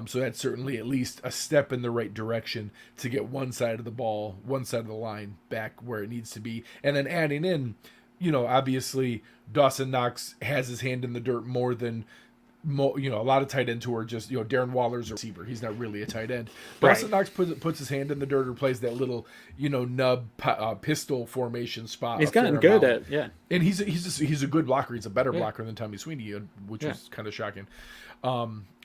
So that's certainly at least a step in the right direction to get one side of the ball, one side of the line back where it needs to be. And then adding in, obviously Dawson Knox has his hand in the dirt more than a lot of tight ends who are just, Darren Waller's a receiver. He's not really a tight end. Dawson Knox puts his hand in the dirt or plays that little, nub pistol formation spot. He's gotten good at, and he's a good blocker. He's a better blocker than Tommy Sweeney, which is kind of shocking.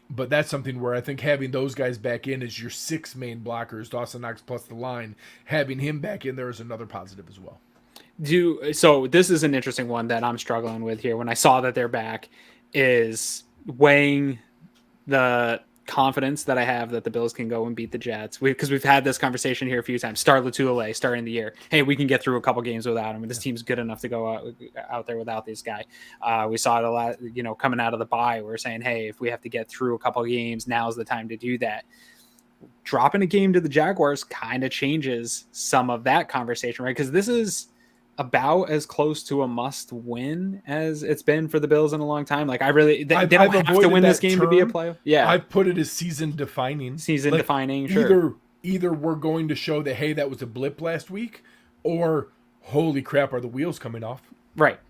But that's something where I think having those guys back in as your 6 main blockers, Dawson Knox plus the line, having him back in there is another positive as well. So this is an interesting one that I'm struggling with here. When I saw that they're back, is weighing the confidence that I have that the Bills can go and beat the Jets, because we've had this conversation here a few times. Start Latulele starting the year. Hey, we can get through a couple games without him. This team's good enough to go out there without this guy. We saw it a lot, coming out of the bye. We're saying, hey, if we have to get through a couple games, now's the time to do that. Dropping a game to the Jaguars kind of changes some of that conversation, right? Because this is about as close to a must win as it's been for the Bills in a long time. Like, they don't have to win this game to be a playoff. Yeah. I've put it as season defining. Sure. Either we're going to show that, hey, that was a blip last week, or holy crap, are the wheels coming off? Right.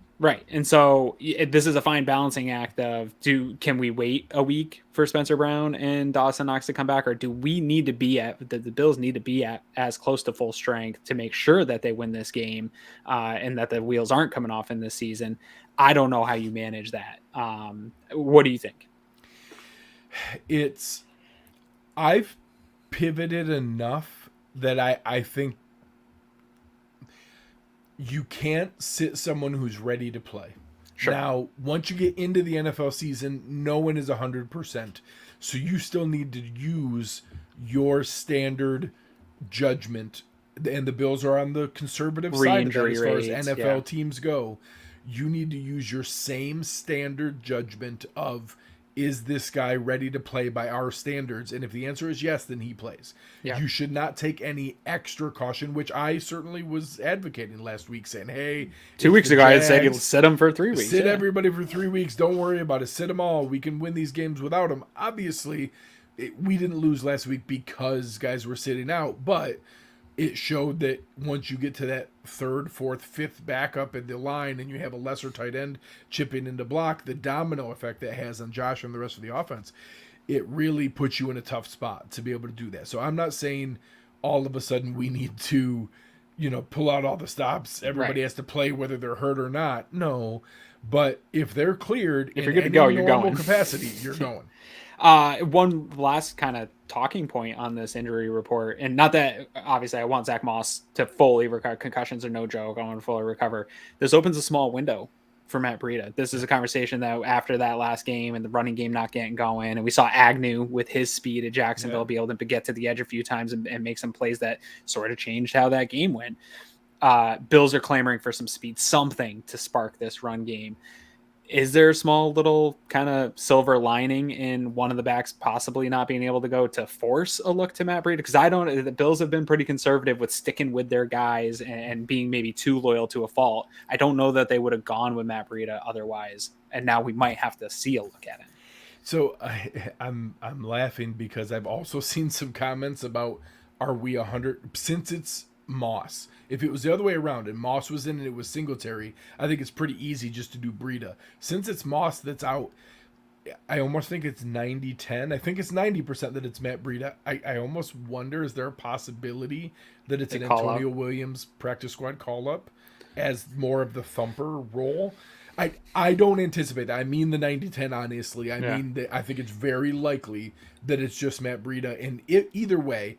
And so this is a fine balancing act of, can we wait a week for Spencer Brown and Dawson Knox to come back, or do we need to be the Bills need to be at as close to full strength to make sure that they win this game and that the wheels aren't coming off in this season? I don't know how you manage that. What do you think? I've pivoted enough that I think you can't sit someone who's ready to play. Sure. Now, once you get into the NFL season, no one is 100%. So you still need to use your standard judgment. And the Bills are on the conservative side of that as far as NFL teams go. You need to use your same standard judgment of, is this guy ready to play by our standards? And if the answer is yes, then he plays. Yeah. You should not take any extra caution, which I certainly was advocating last week, saying, hey, 2 weeks ago, I said sit him for 3 weeks. Sit everybody for 3 weeks. Don't worry about it. Sit them all. We can win these games without him. Obviously, we didn't lose last week because guys were sitting out, but it showed that once you get to that 3rd, 4th, 5th backup in the line and you have a lesser tight end chipping into block, the domino effect that has on Josh and the rest of the offense, it really puts you in a tough spot to be able to do that. So I'm not saying all of a sudden we need to, pull out all the stops. Everybody has to play whether they're hurt or not. No, but if they're cleared, if you're good to go, you're going. Capacity, you're going. One last kind of talking point on this injury report, and not that obviously I want Zach Moss to fully recover. Concussions are no joke. I want to fully recover. This opens a small window for Matt Breida. This is a conversation that after that last game and the running game not getting going, and we saw Agnew with his speed at Jacksonville be able to get to the edge a few times and make some plays that sort of changed how that game went. Bills are clamoring for some speed, something to spark this run game. Is there a small little kind of silver lining in one of the backs possibly not being able to go to force a look to Matt Breida? Because the Bills have been pretty conservative with sticking with their guys and being maybe too loyal to a fault. I don't know that they would have gone with Matt Breida otherwise, and now we might have to see a look at it. So I'm laughing because I've also seen some comments about, are we 100 since it's Moss? If it was the other way around and Moss was in and it was Singletary, I think it's pretty easy just to do Breida. Since it's Moss that's out, I almost think it's 90-10. I think it's 90% that it's Matt Breida. I almost wonder, is there a possibility that it's an Antonio Williams practice squad call-up as more of the thumper role? I don't anticipate that. I mean the 90-10, honestly. I mean that I think it's very likely that it's just Matt Breida. And either way,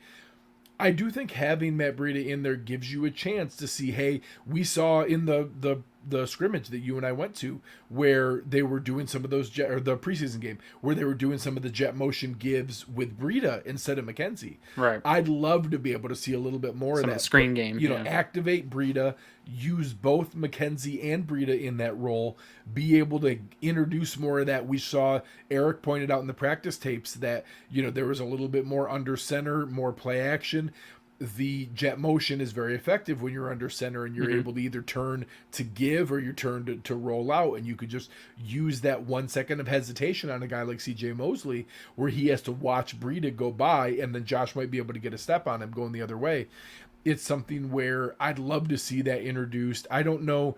I do think having Matt Breida in there gives you a chance to see, hey, we saw in the scrimmage that you and I went to where they were doing some of those or the preseason game where they were doing some of the jet motion gives with Breida instead of McKenzie. Right. I'd love to be able to see a little bit more of that screen game. Activate Breida, use both McKenzie and Breida in that role, be able to introduce more of that. We saw Eric pointed out in the practice tapes that, there was a little bit more under center, more play action. The jet motion is very effective when you're under center and you're able to either turn to give or you turn to roll out, and you could just use that 1 second of hesitation on a guy like CJ Mosley where he has to watch Breida go by and then Josh might be able to get a step on him going the other way. It's something where I'd love to see that introduced. I don't know.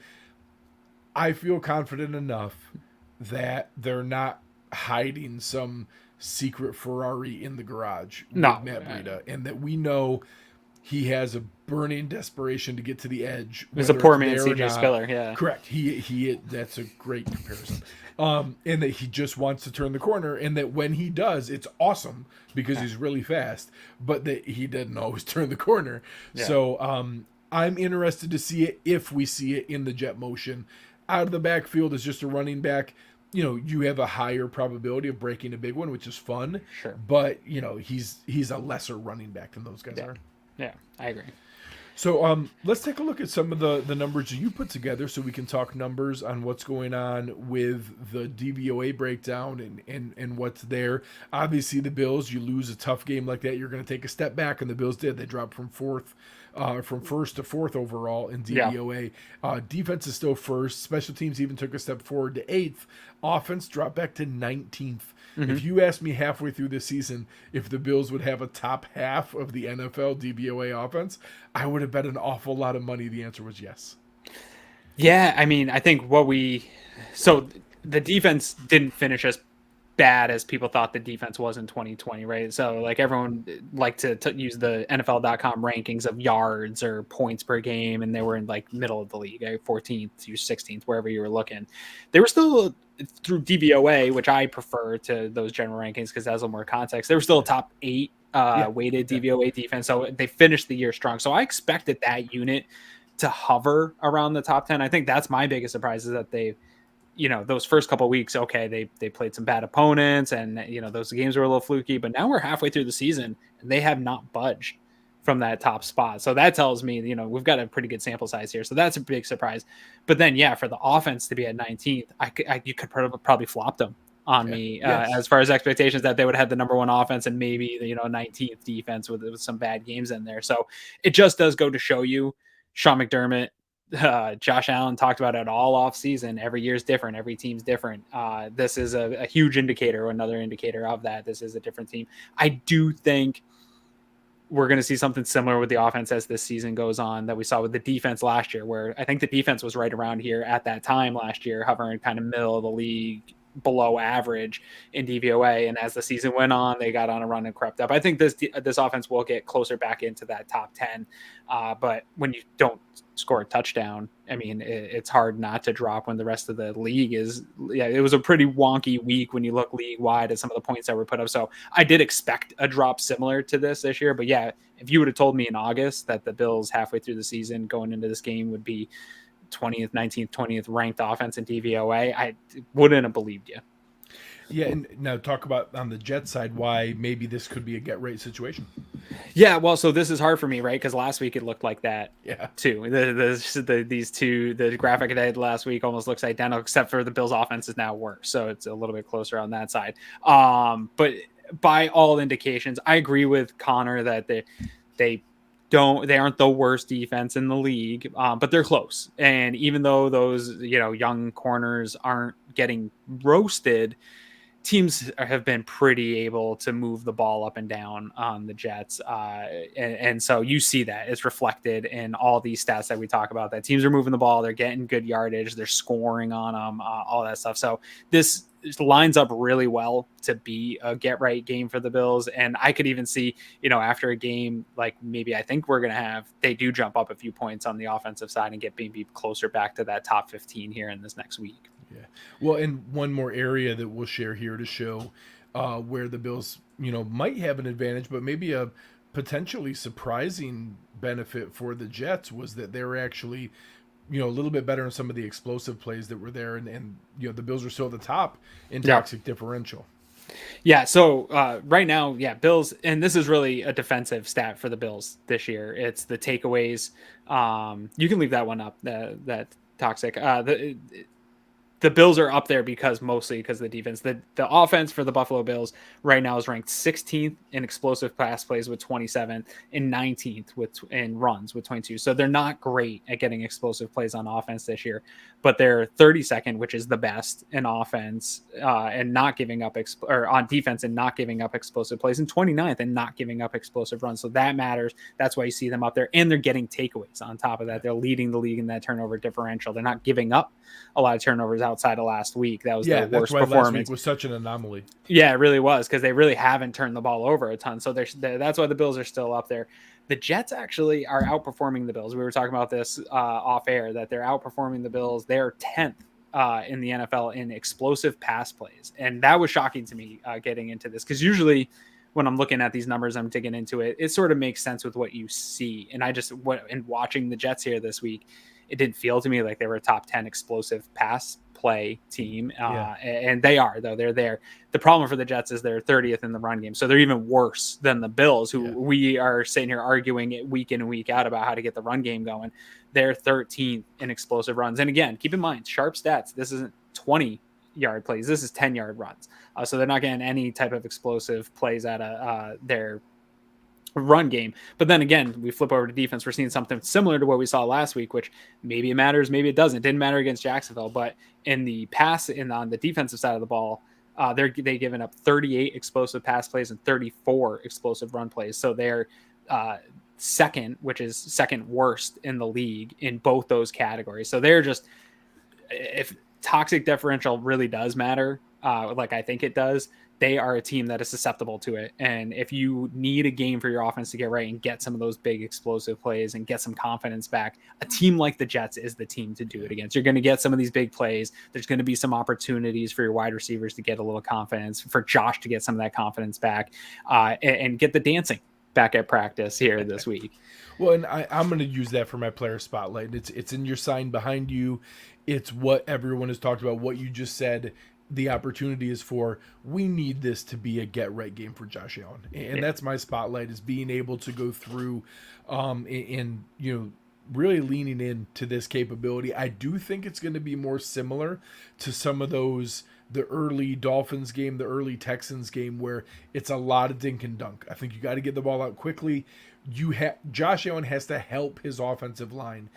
I feel confident enough that they're not hiding some secret Ferrari in the garage with Matt Breida, and that we know he has a burning desperation to get to the edge. He's a poor man, CJ Spiller. Yeah, correct. He that's a great comparison. and that he just wants to turn the corner, and that when he does, it's awesome because he's really fast, but that he didn't always turn the corner. Yeah. So I'm interested to see it if we see it in the jet motion. Out of the backfield as just a running back, you have a higher probability of breaking a big one, which is fun. Sure. But, he's a lesser running back than those guys are. Yeah, I agree. So let's take a look at some of the numbers you put together so we can talk numbers on what's going on with the DVOA breakdown and what's there. Obviously, the Bills, you lose a tough game like that, you're going to take a step back, and the Bills did. They dropped from first to fourth overall in DVOA. Yeah. Defense is still first. Special teams even took a step forward to 8th. Offense dropped back to 19th. Mm-hmm. If you asked me halfway through this season if the Bills would have a top half of the NFL DVOA offense, I would have bet an awful lot of money. The answer was yes. Yeah, I mean, I think so the defense didn't finish as bad as people thought the defense was in 2020, right? So like everyone liked to use the NFL.com rankings of yards or points per game, and they were in like middle of the league, 14th to 16th, wherever you were looking. They were still through DVOA, which I prefer to those general rankings because that has a little more context. They were still a top 8 weighted DVOA defense, so they finished the year strong. So I expected that unit to hover around the top 10. I think that's my biggest surprise is that they those first couple of weeks, okay, they played some bad opponents and, those games were a little fluky, but now we're halfway through the season and they have not budged from that top spot. So that tells me, we've got a pretty good sample size here. So that's a big surprise. But then, for the offense to be at 19th, you could probably flop them on me as far as expectations that they would have the number 1 offense and maybe, 19th defense with some bad games in there. So it just does go to show you Sean McDermott, Josh Allen talked about it all off season. Every year is different. Every team's different. This is a huge indicator, another indicator of that. This is a different team. I do think we're going to see something similar with the offense as this season goes on that we saw with the defense last year, where I think the defense was right around here at that time last year, hovering kind of middle of the league, below average in DVOA. And as the season went on, they got on a run and crept up. I think this offense will get closer back into that top 10. But when you don't score a touchdown, I mean, it's hard not to drop when the rest of the league is. Yeah, it was a pretty wonky week when you look league wide at some of the points that were put up. So I did expect a drop similar to this year. But yeah, if you would have told me in August that the Bills halfway through the season going into this game would be 20th, 19th, 20th ranked offense in DVOA, I wouldn't have believed you. Yeah, and now talk about on the Jets side why maybe this could be a get right situation. Yeah, well, so this is hard for me, right? Because last week it looked like that, too. The graphic I did last week almost looks identical, except for the Bills' offense is now worse, so it's a little bit closer on that side. But by all indications, I agree with Connor that they aren't the worst defense in the league, but they're close. And even though those young corners aren't getting roasted, teams have been pretty able to move the ball up and down on the Jets. And so you see that it's reflected in all these stats that we talk about, that teams are moving the ball, they're getting good yardage, they're scoring on them, all that stuff. So this lines up really well to be a get right game for the Bills. And I could even see, after a game, like maybe I think we're going to they do jump up a few points on the offensive side and get maybe closer back to that top 15 here in this next week. Yeah. Well, and one more area that we'll share here to show where the Bills, might have an advantage, but maybe a potentially surprising benefit for the Jets was that they were actually, a little bit better in some of the explosive plays that were there. And the Bills are still at the top in toxic differential. Yeah. So right now, Bills, and this is really a defensive stat for the Bills this year. It's the takeaways. You can leave that one up, that toxic. The Bills are up there mostly because of the defense. The offense for the Buffalo Bills right now is ranked 16th in explosive pass plays with 27 and 19th in runs with 22. So they're not great at getting explosive plays on offense this year, but they're 32nd, which is the best in offense and not giving up on defense and not giving up explosive plays, and 29th and not giving up explosive runs. So that matters. That's why you see them up there, and they're getting takeaways on top of that. They're leading the league in that turnover differential. They're not giving up a lot of turnovers outside of last week. That was their worst performance. Last week was such an anomaly. Yeah, it really was, because they really haven't turned the ball over a ton. So that's why the Bills are still up there. The Jets actually are outperforming the Bills. We were talking about this off air, that they're outperforming the Bills. They're 10th in the NFL in explosive pass plays. And that was shocking to me getting into this, because usually when I'm looking at these numbers, I'm digging into it, it sort of makes sense with what you see. And in watching the Jets here this week, it didn't feel to me like they were a top 10 explosive pass play team. And they are, though. They're there. The problem for the Jets is they're 30th in the run game. So they're even worse than the Bills, who we are sitting here arguing it week in and week out about how to get the run game going. They're 13th in explosive runs. And again, keep in mind, sharp stats. This isn't 20-yard plays. This is 10-yard runs. So they're not getting any type of explosive plays out of their run game. But then again, we flip over to defense. We're seeing something similar to what we saw last week, which maybe it matters, maybe it doesn't. It didn't matter against Jacksonville, but in the pass on the defensive side of the ball, they given up 38 explosive pass plays and 34 explosive run plays. So they're second, which is second worst in the league in both those categories. So they're just, if toxic differential really does matter, like I think it does, they are a team that is susceptible to it. And if you need a game for your offense to get right and get some of those big explosive plays and get some confidence back, a team like the Jets is the team to do it against. You're going to get some of these big plays. There's going to be some opportunities for your wide receivers to get a little confidence, for Josh to get some of that confidence back, and get the dancing back at practice here this week. Well, and I'm going to use that for my player spotlight. It's in your sign behind you. It's what everyone has talked about, what you just said. The opportunity is for, we need this to be a get right game for Josh Allen. And that's my spotlight, is being able to go through and really leaning into this capability. I do think it's going to be more similar to some of those, the early Dolphins game, the early Texans game, where it's a lot of dink and dunk. I think you got to get the ball out quickly. Josh Allen has to help his offensive line.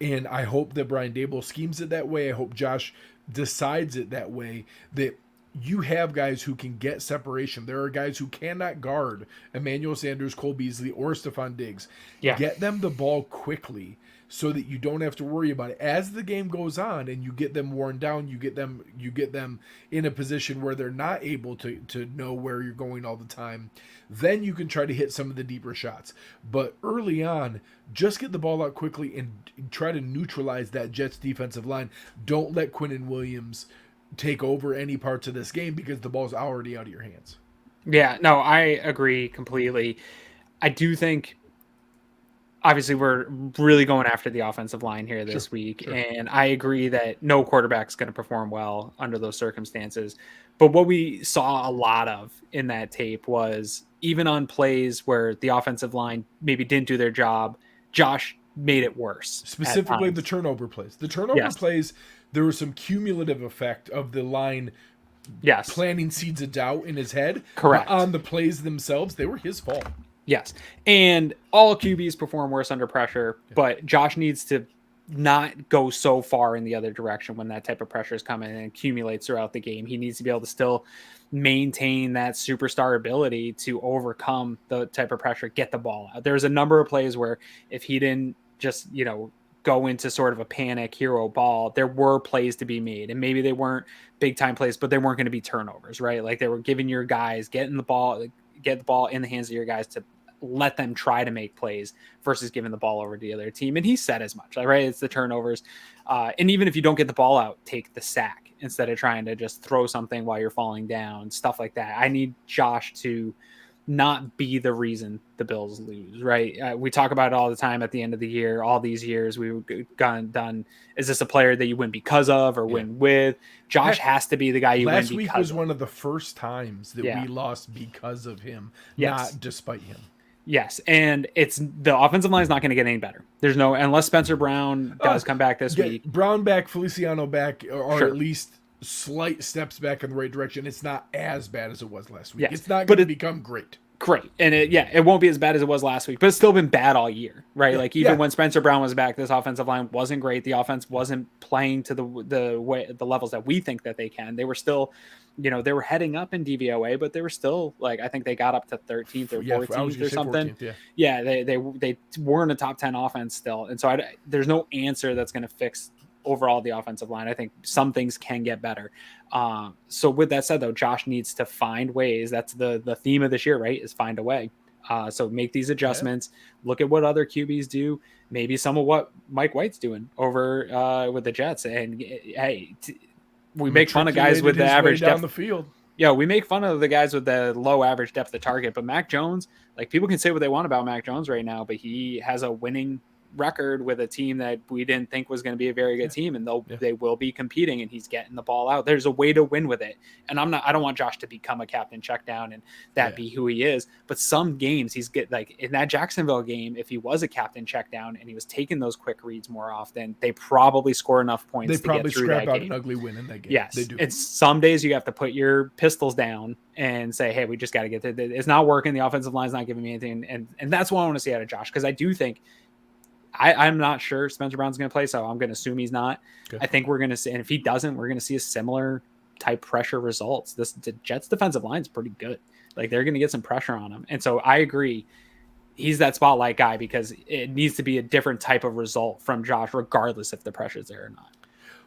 And I hope that Brian Daboll schemes it that way. I hope Josh decides it that way, that you have guys who can get separation. There are guys who cannot guard Emmanuel Sanders, Cole Beasley, or Stephon Diggs. Get them the ball quickly so that you don't have to worry about it. As the game goes on and you get them worn down, you get them in a position where they're not able to know where you're going all the time, then you can try to hit some of the deeper shots. But early on, just get the ball out quickly and try to neutralize that Jets defensive line. Don't let Quinnen Williams take over any parts of this game, because the ball's already out of your hands. Yeah, no, I agree completely. I do think, obviously, we're really going after the offensive line here this week. Sure. And I agree that no quarterback's going to perform well under those circumstances. But what we saw a lot of in that tape was, even on plays where the offensive line maybe didn't do their job, Josh made it worse. Specifically the turnover plays. The turnover plays, there was some cumulative effect of the line planting seeds of doubt in his head. Correct. On the plays themselves, they were his fault. Yes. And all QBs perform worse under pressure, but Josh needs to not go so far in the other direction when that type of pressure is coming and accumulates throughout the game. He needs to be able to still maintain that superstar ability to overcome the type of pressure, get the ball out. There's a number of plays where if he didn't just, go into sort of a panic hero ball, there were plays to be made, and maybe they weren't big time plays, but they weren't going to be turnovers, right? Like, they were giving your guys, get the ball in the hands of your guys to let them try to make plays versus giving the ball over to the other team. And he said as much, right? It's the turnovers. And even if you don't get the ball out, take the sack instead of trying to just throw something while you're falling down, stuff like that. I need Josh to not be the reason the Bills lose, right? We talk about it all the time at the end of the year. All these years we've done. Is this a player that you win because of or win with? Josh has to be the guy you win because of. Last week was one of the first times that we lost because of him, not despite him. Yes, and it's the offensive line is not going to get any better. There's no, unless Spencer Brown does come back this week. Brown back, Feliciano back, or at least slight steps back in the right direction. It's not as bad as it was last week. It's not going to become great. Great. And it won't be as bad as it was last week, but it's still been bad all year, right? Like, even when Spencer Brown was back, this offensive line wasn't great. The offense wasn't playing to the levels that we think that they can. They were still, they were heading up in DVOA, but they were still, like, I think they got up to 13th or 14th or something. 14th, they weren't a top 10 offense still. And so there's no answer that's going to fix overall the offensive line. I think some things can get better. So with that said, though, Josh needs to find ways. That's the theme of this year, right? Is find a way. So make these adjustments. Look at what other QBs do. Maybe some of what Mike White's doing over with the Jets. And hey, we make fun of guys with the average down depth the field. Yeah, we make fun of the guys with the low average depth of target, but Mac Jones, like, people can say what they want about Mac Jones right now, but he has a winning record with a team that we didn't think was going to be a very good team, and they will be competing, and he's getting the ball out. There's a way to win with it. And I don't want Josh to become a captain check down and that be who he is, but some games he's like in that Jacksonville game, if he was a captain check down and he was taking those quick reads more often, they probably score enough points to get through that game. They probably scrap out an ugly win in that game. Yes. They do. It's some days you have to put your pistols down and say, hey, we just got to get it's not working. The offensive line's not giving me anything. And that's what I want to see out of Josh. Cause I do think I'm not sure Spencer Brown's going to play, so I'm going to assume he's not. Okay. I think we're going to see, and if he doesn't, we're going to see a similar type pressure results. The Jets defensive line is pretty good. Like, they're going to get some pressure on him. And so I agree. He's that spotlight guy because it needs to be a different type of result from Josh, regardless if the pressure's there or not.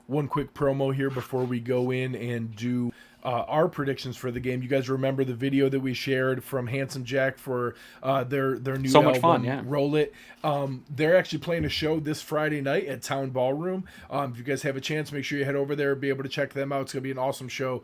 One quick promo here before we go in and do our predictions for the game. You guys remember the video that we shared from Handsome Jack for their new so much album, fun, yeah. Roll It. They're actually playing a show this Friday night at Town Ballroom. If you guys have a chance, make sure you head over there and be able to check them out. It's going to be an awesome show.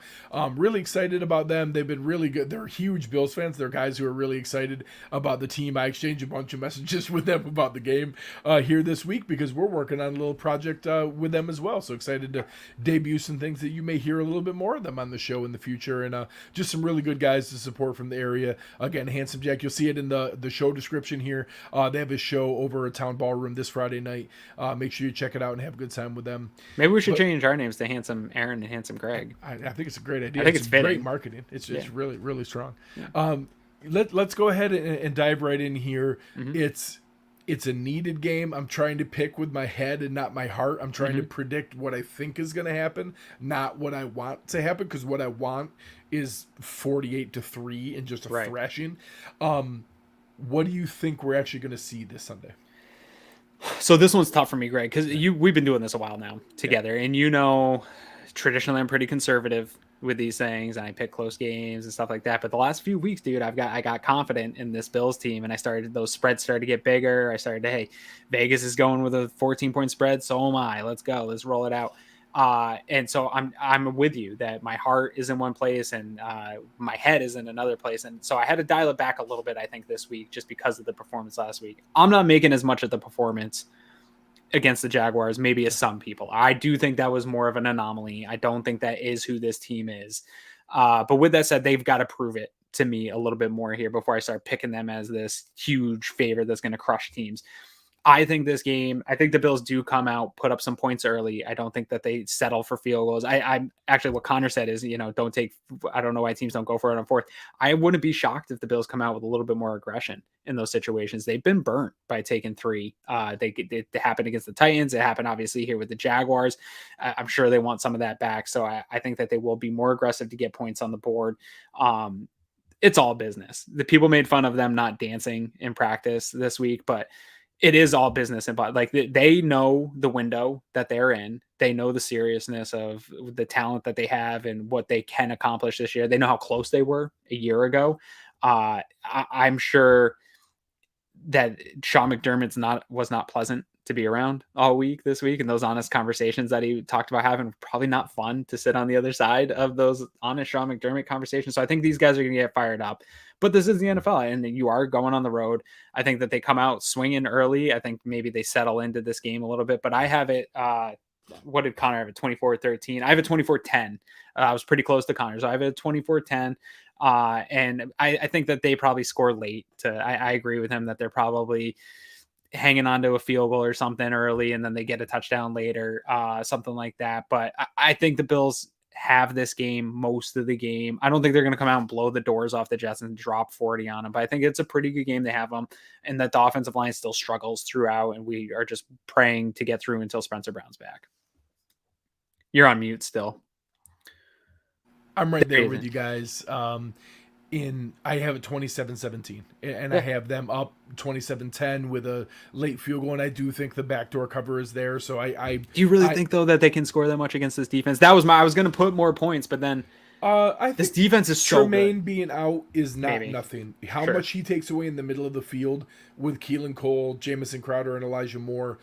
Really excited about them. They've been really good. They're huge Bills fans. They're guys who are really excited about the team. I exchanged a bunch of messages with them about the game here this week because we're working on a little project with them as well. So excited to debut some things that you may hear a little bit more of them on the show in the future, and just some really good guys to support from the area. Again, Handsome Jack, you'll see it in the show description here. They have a show over at Town Ballroom this Friday night. Make sure you check it out and have a good time with them. Maybe we should change our names to Handsome Aaron and Handsome Greg. I think it's a great idea. I think it's great marketing. It's really, really strong. Yeah. Let's go ahead and dive right in here. Mm-hmm. It's a needed game. I'm trying to pick with my head and not my heart. I'm trying to predict what I think is going to happen, not what I want to happen, because what I want is 48-3 and just a thrashing. What do you think we're actually going to see this Sunday? So this one's tough for me, Greg, because we've been doing this a while now together, and traditionally I'm pretty conservative with these things, and I pick close games and stuff like that. But the last few weeks, dude, I got confident in this Bills team, and those spreads started to get bigger. I started to, hey, Vegas is going with a 14-point spread, so am I. Let's go, let's roll it out. And so I'm with you that my heart is in one place and my head is in another place, and so I had to dial it back a little bit, I think, this week just because of the performance last week. I'm not making as much of the performance against the Jaguars maybe as some people. I do think that was more of an anomaly. I don't think that is who this team is. But with that said, they've got to prove it to me a little bit more here before I start picking them as this huge favorite that's going to crush teams. I think the Bills do come out, put up some points early. I don't think that they settle for field goals. I'm actually, what Connor said is, I don't know why teams don't go for it on fourth. I wouldn't be shocked if the Bills come out with a little bit more aggression in those situations. They've been burnt by taking three. It happened against the Titans. It happened obviously here with the Jaguars. I'm sure they want some of that back. So I think that they will be more aggressive to get points on the board. It's all business. The people made fun of them not dancing in practice this week, but it is all business. And like, they know the window that they're in. They know the seriousness of the talent that they have and what they can accomplish this year. They know how close they were a year ago. I'm sure that Sean McDermott's was not pleasant to be around all week this week, and those honest conversations that he talked about having, probably not fun to sit on the other side of those honest Sean McDermott conversations. So I think these guys are going to get fired up, but this is the NFL and you are going on the road. I think that they come out swinging early. I think maybe they settle into this game a little bit, but I have it. What did Connor have? It 24-13. I have a 24-10. I was pretty close to Connor. So I have a 24-10. And I think that they probably score late. I agree with him that they're probably hanging on to a field goal or something early, and then they get a touchdown later, something like that. But I think the Bills have this game most of the game. I don't think they're going to come out and blow the doors off the Jets and drop 40 on them, but I think it's a pretty good game they have them, and that the offensive line still struggles throughout, and we are just praying to get through until Spencer Brown's back. You're on mute still. I'm right there with you guys. I have a 27-17, and I have them up 27-10 with a late field goal, and I do think the backdoor cover is there. So do you really think though that they can score that much against this defense? I was going to put more points, but then I think this defense is so Tremaine good. being out is not Maybe. nothing. How Sure. much he takes away in the middle of the field with Keelan Cole, Jamison Crowder, and Elijah Moore,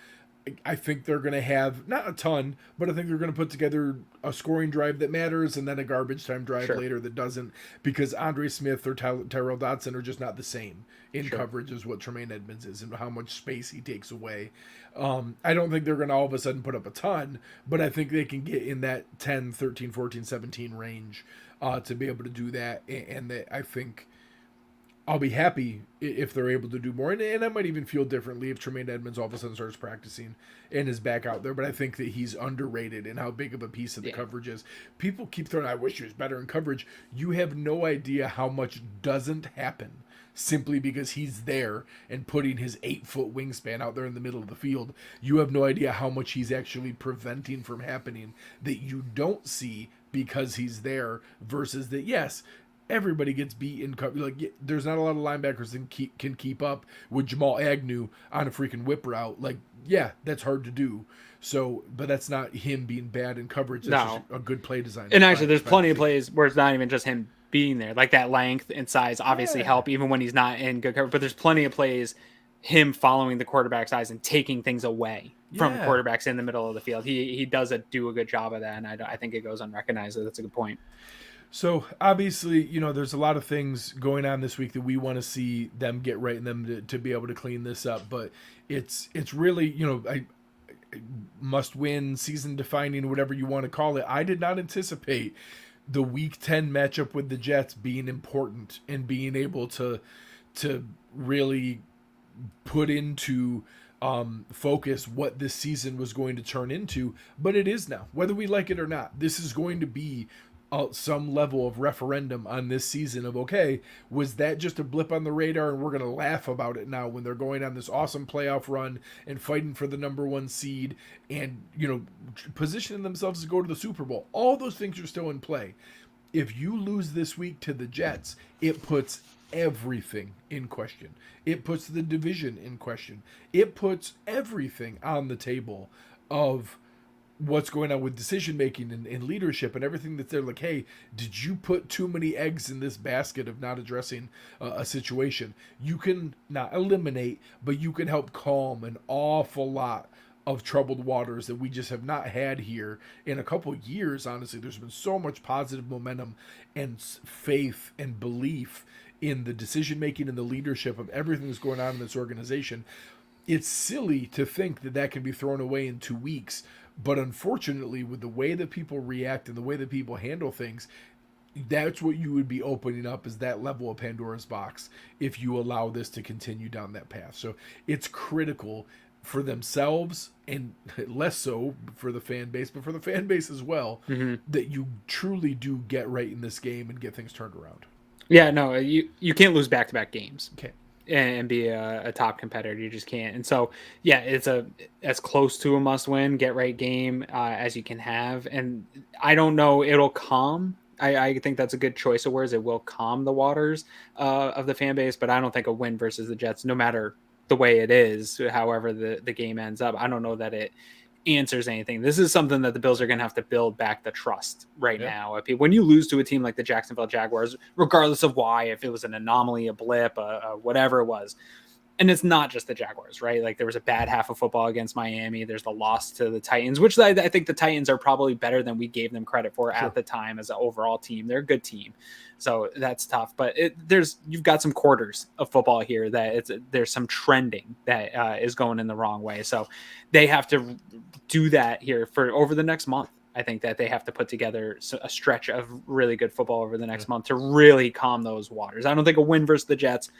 I think they're going to have not a ton, but I think they're going to put together a scoring drive that matters and then a garbage time drive later that doesn't, because Andre Smith or Tyrell Dodson are just not the same in coverage as what Tremaine Edmonds is and how much space he takes away. I don't think they're going to all of a sudden put up a ton, but I think they can get in that 10, 13, 14, 17 range to be able to do that. And that I think I'll be happy if they're able to do more. And I might even feel differently if Tremaine Edmonds all of a sudden starts practicing and is back out there. But I think that he's underrated in how big of a piece of the coverage is. People keep throwing, I wish he was better in coverage. You have no idea how much doesn't happen simply because he's there and putting his 8-foot wingspan out there in the middle of the field. You have no idea how much he's actually preventing from happening that you don't see because he's there, versus that, yes, everybody gets beat in cover. Like, there's not a lot of linebackers that can keep up with Jamal Agnew on a freaking whip route. Like, yeah, that's hard to do. So, but that's not him being bad in coverage. That's just a good play design. And actually, there's plenty of plays where it's not even just him being there. Like, that length and size obviously help even when he's not in good coverage. But there's plenty of plays, him following the quarterback's eyes and taking things away from quarterbacks in the middle of the field. He does do a good job of that, and I think it goes unrecognized. So that's a good point. So obviously, there's a lot of things going on this week that we want to see them get right and them to be able to clean this up. But it's really, I must win, season defining, whatever you want to call it. I did not anticipate the week 10 matchup with the Jets being important and being able to really put into focus what this season was going to turn into. But it is now, whether we like it or not. This is going to be some level of referendum on this season of, okay, was that just a blip on the radar and we're going to laugh about it now when they're going on this awesome playoff run and fighting for the number 1 seed and, positioning themselves to go to the Super Bowl. All those things are still in play. If you lose this week to the Jets, it puts everything in question. It puts the division in question. It puts everything on the table of what's going on with decision making and leadership and everything that's there. Like, hey, did you put too many eggs in this basket of not addressing a situation? You can not eliminate, but you can help calm an awful lot of troubled waters that we just have not had here in a couple years. Honestly, there's been so much positive momentum and faith and belief in the decision making and the leadership of everything that's going on in this organization. It's silly to think that that can be thrown away in 2 weeks. But unfortunately, with the way that people react and the way that people handle things, that's what you would be opening up, is that level of Pandora's box if you allow this to continue down that path. So it's critical for themselves, and less so for the fan base, but for the fan base as well, that you truly do get right in this game and get things turned around. Yeah, no, you can't lose back-to-back games. Okay. And be a top competitor. You just can't. And so, yeah, it's as close to a must-win, get-right game as you can have. And I don't know, it'll calm. I think that's a good choice of words. It will calm the waters of the fan base, but I don't think a win versus the Jets, no matter the way it is, however the game ends up, I don't know that it answers anything. This is something that the Bills are going to have to build back the trust now. When you lose to a team like the Jacksonville Jaguars, regardless of why, if it was an anomaly, a blip, whatever it was, and it's not just the Jaguars, right? Like, there was a bad half of football against Miami. There's the loss to the Titans, which I think the Titans are probably better than we gave them credit for at the time as an overall team. They're a good team. So that's tough. But you've got some quarters of football here that there's some trending that is going in the wrong way. So they have to do that here for over the next month. I think that they have to put together a stretch of really good football over the next month to really calm those waters. I don't think a win versus the Jets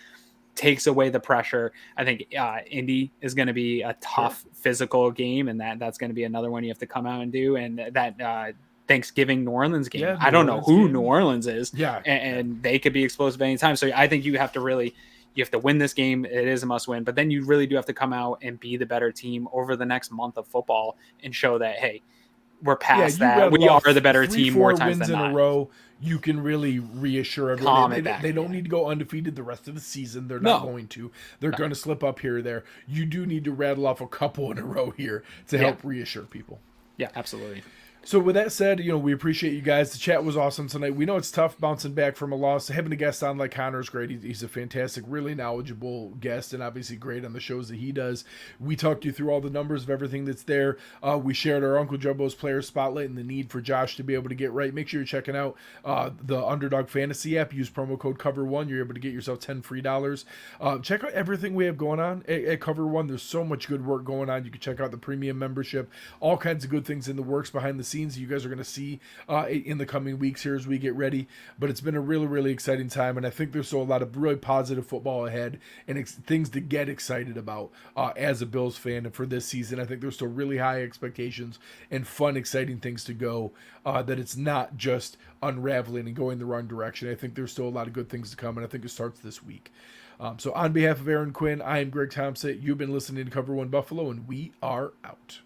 takes away the pressure. I think Indy is going to be a tough physical game, and that's going to be another one you have to come out and do. And that Thanksgiving New Orleans game, I don't know who New Orleans is, and they could be explosive anytime. So I think you have to win this game. It is a must win, but then you really do have to come out and be the better team over the next month of football and show that, hey, we're past that. We are the better team more times than not. 3-4 wins in a row, you can really reassure everybody. They don't need to go undefeated the rest of the season. They're not going to. They're going to slip up here or there. You do need to rattle off a couple in a row here to help reassure people. Yeah, absolutely. So with that said, we appreciate you guys. The chat was awesome tonight. We know it's tough bouncing back from a loss. Having a guest on like Connor is great. He's a fantastic, really knowledgeable guest, and obviously great on the shows that he does. We talked you through all the numbers of everything that's there. We shared our Uncle Jumbo's player spotlight and the need for Josh to be able to get right. Make sure you're checking out the Underdog Fantasy app. Use promo code Cover1. You're able to get yourself $10 free. Check out everything we have going on at Cover1. There's so much good work going on. You can check out the premium membership, all kinds of good things in the works behind the scenes you guys are going to see in the coming weeks here as we get ready. But it's been a really, really exciting time, and I think there's still a lot of really positive football ahead and things to get excited about as a Bills fan. And for this season, I think there's still really high expectations and fun, exciting things to go, that it's not just unraveling and going the wrong direction. I think there's still a lot of good things to come, and I think it starts this week. So on behalf of Aaron Quinn, I am Greg Thompson. You've been listening to Cover One Buffalo, and we are out.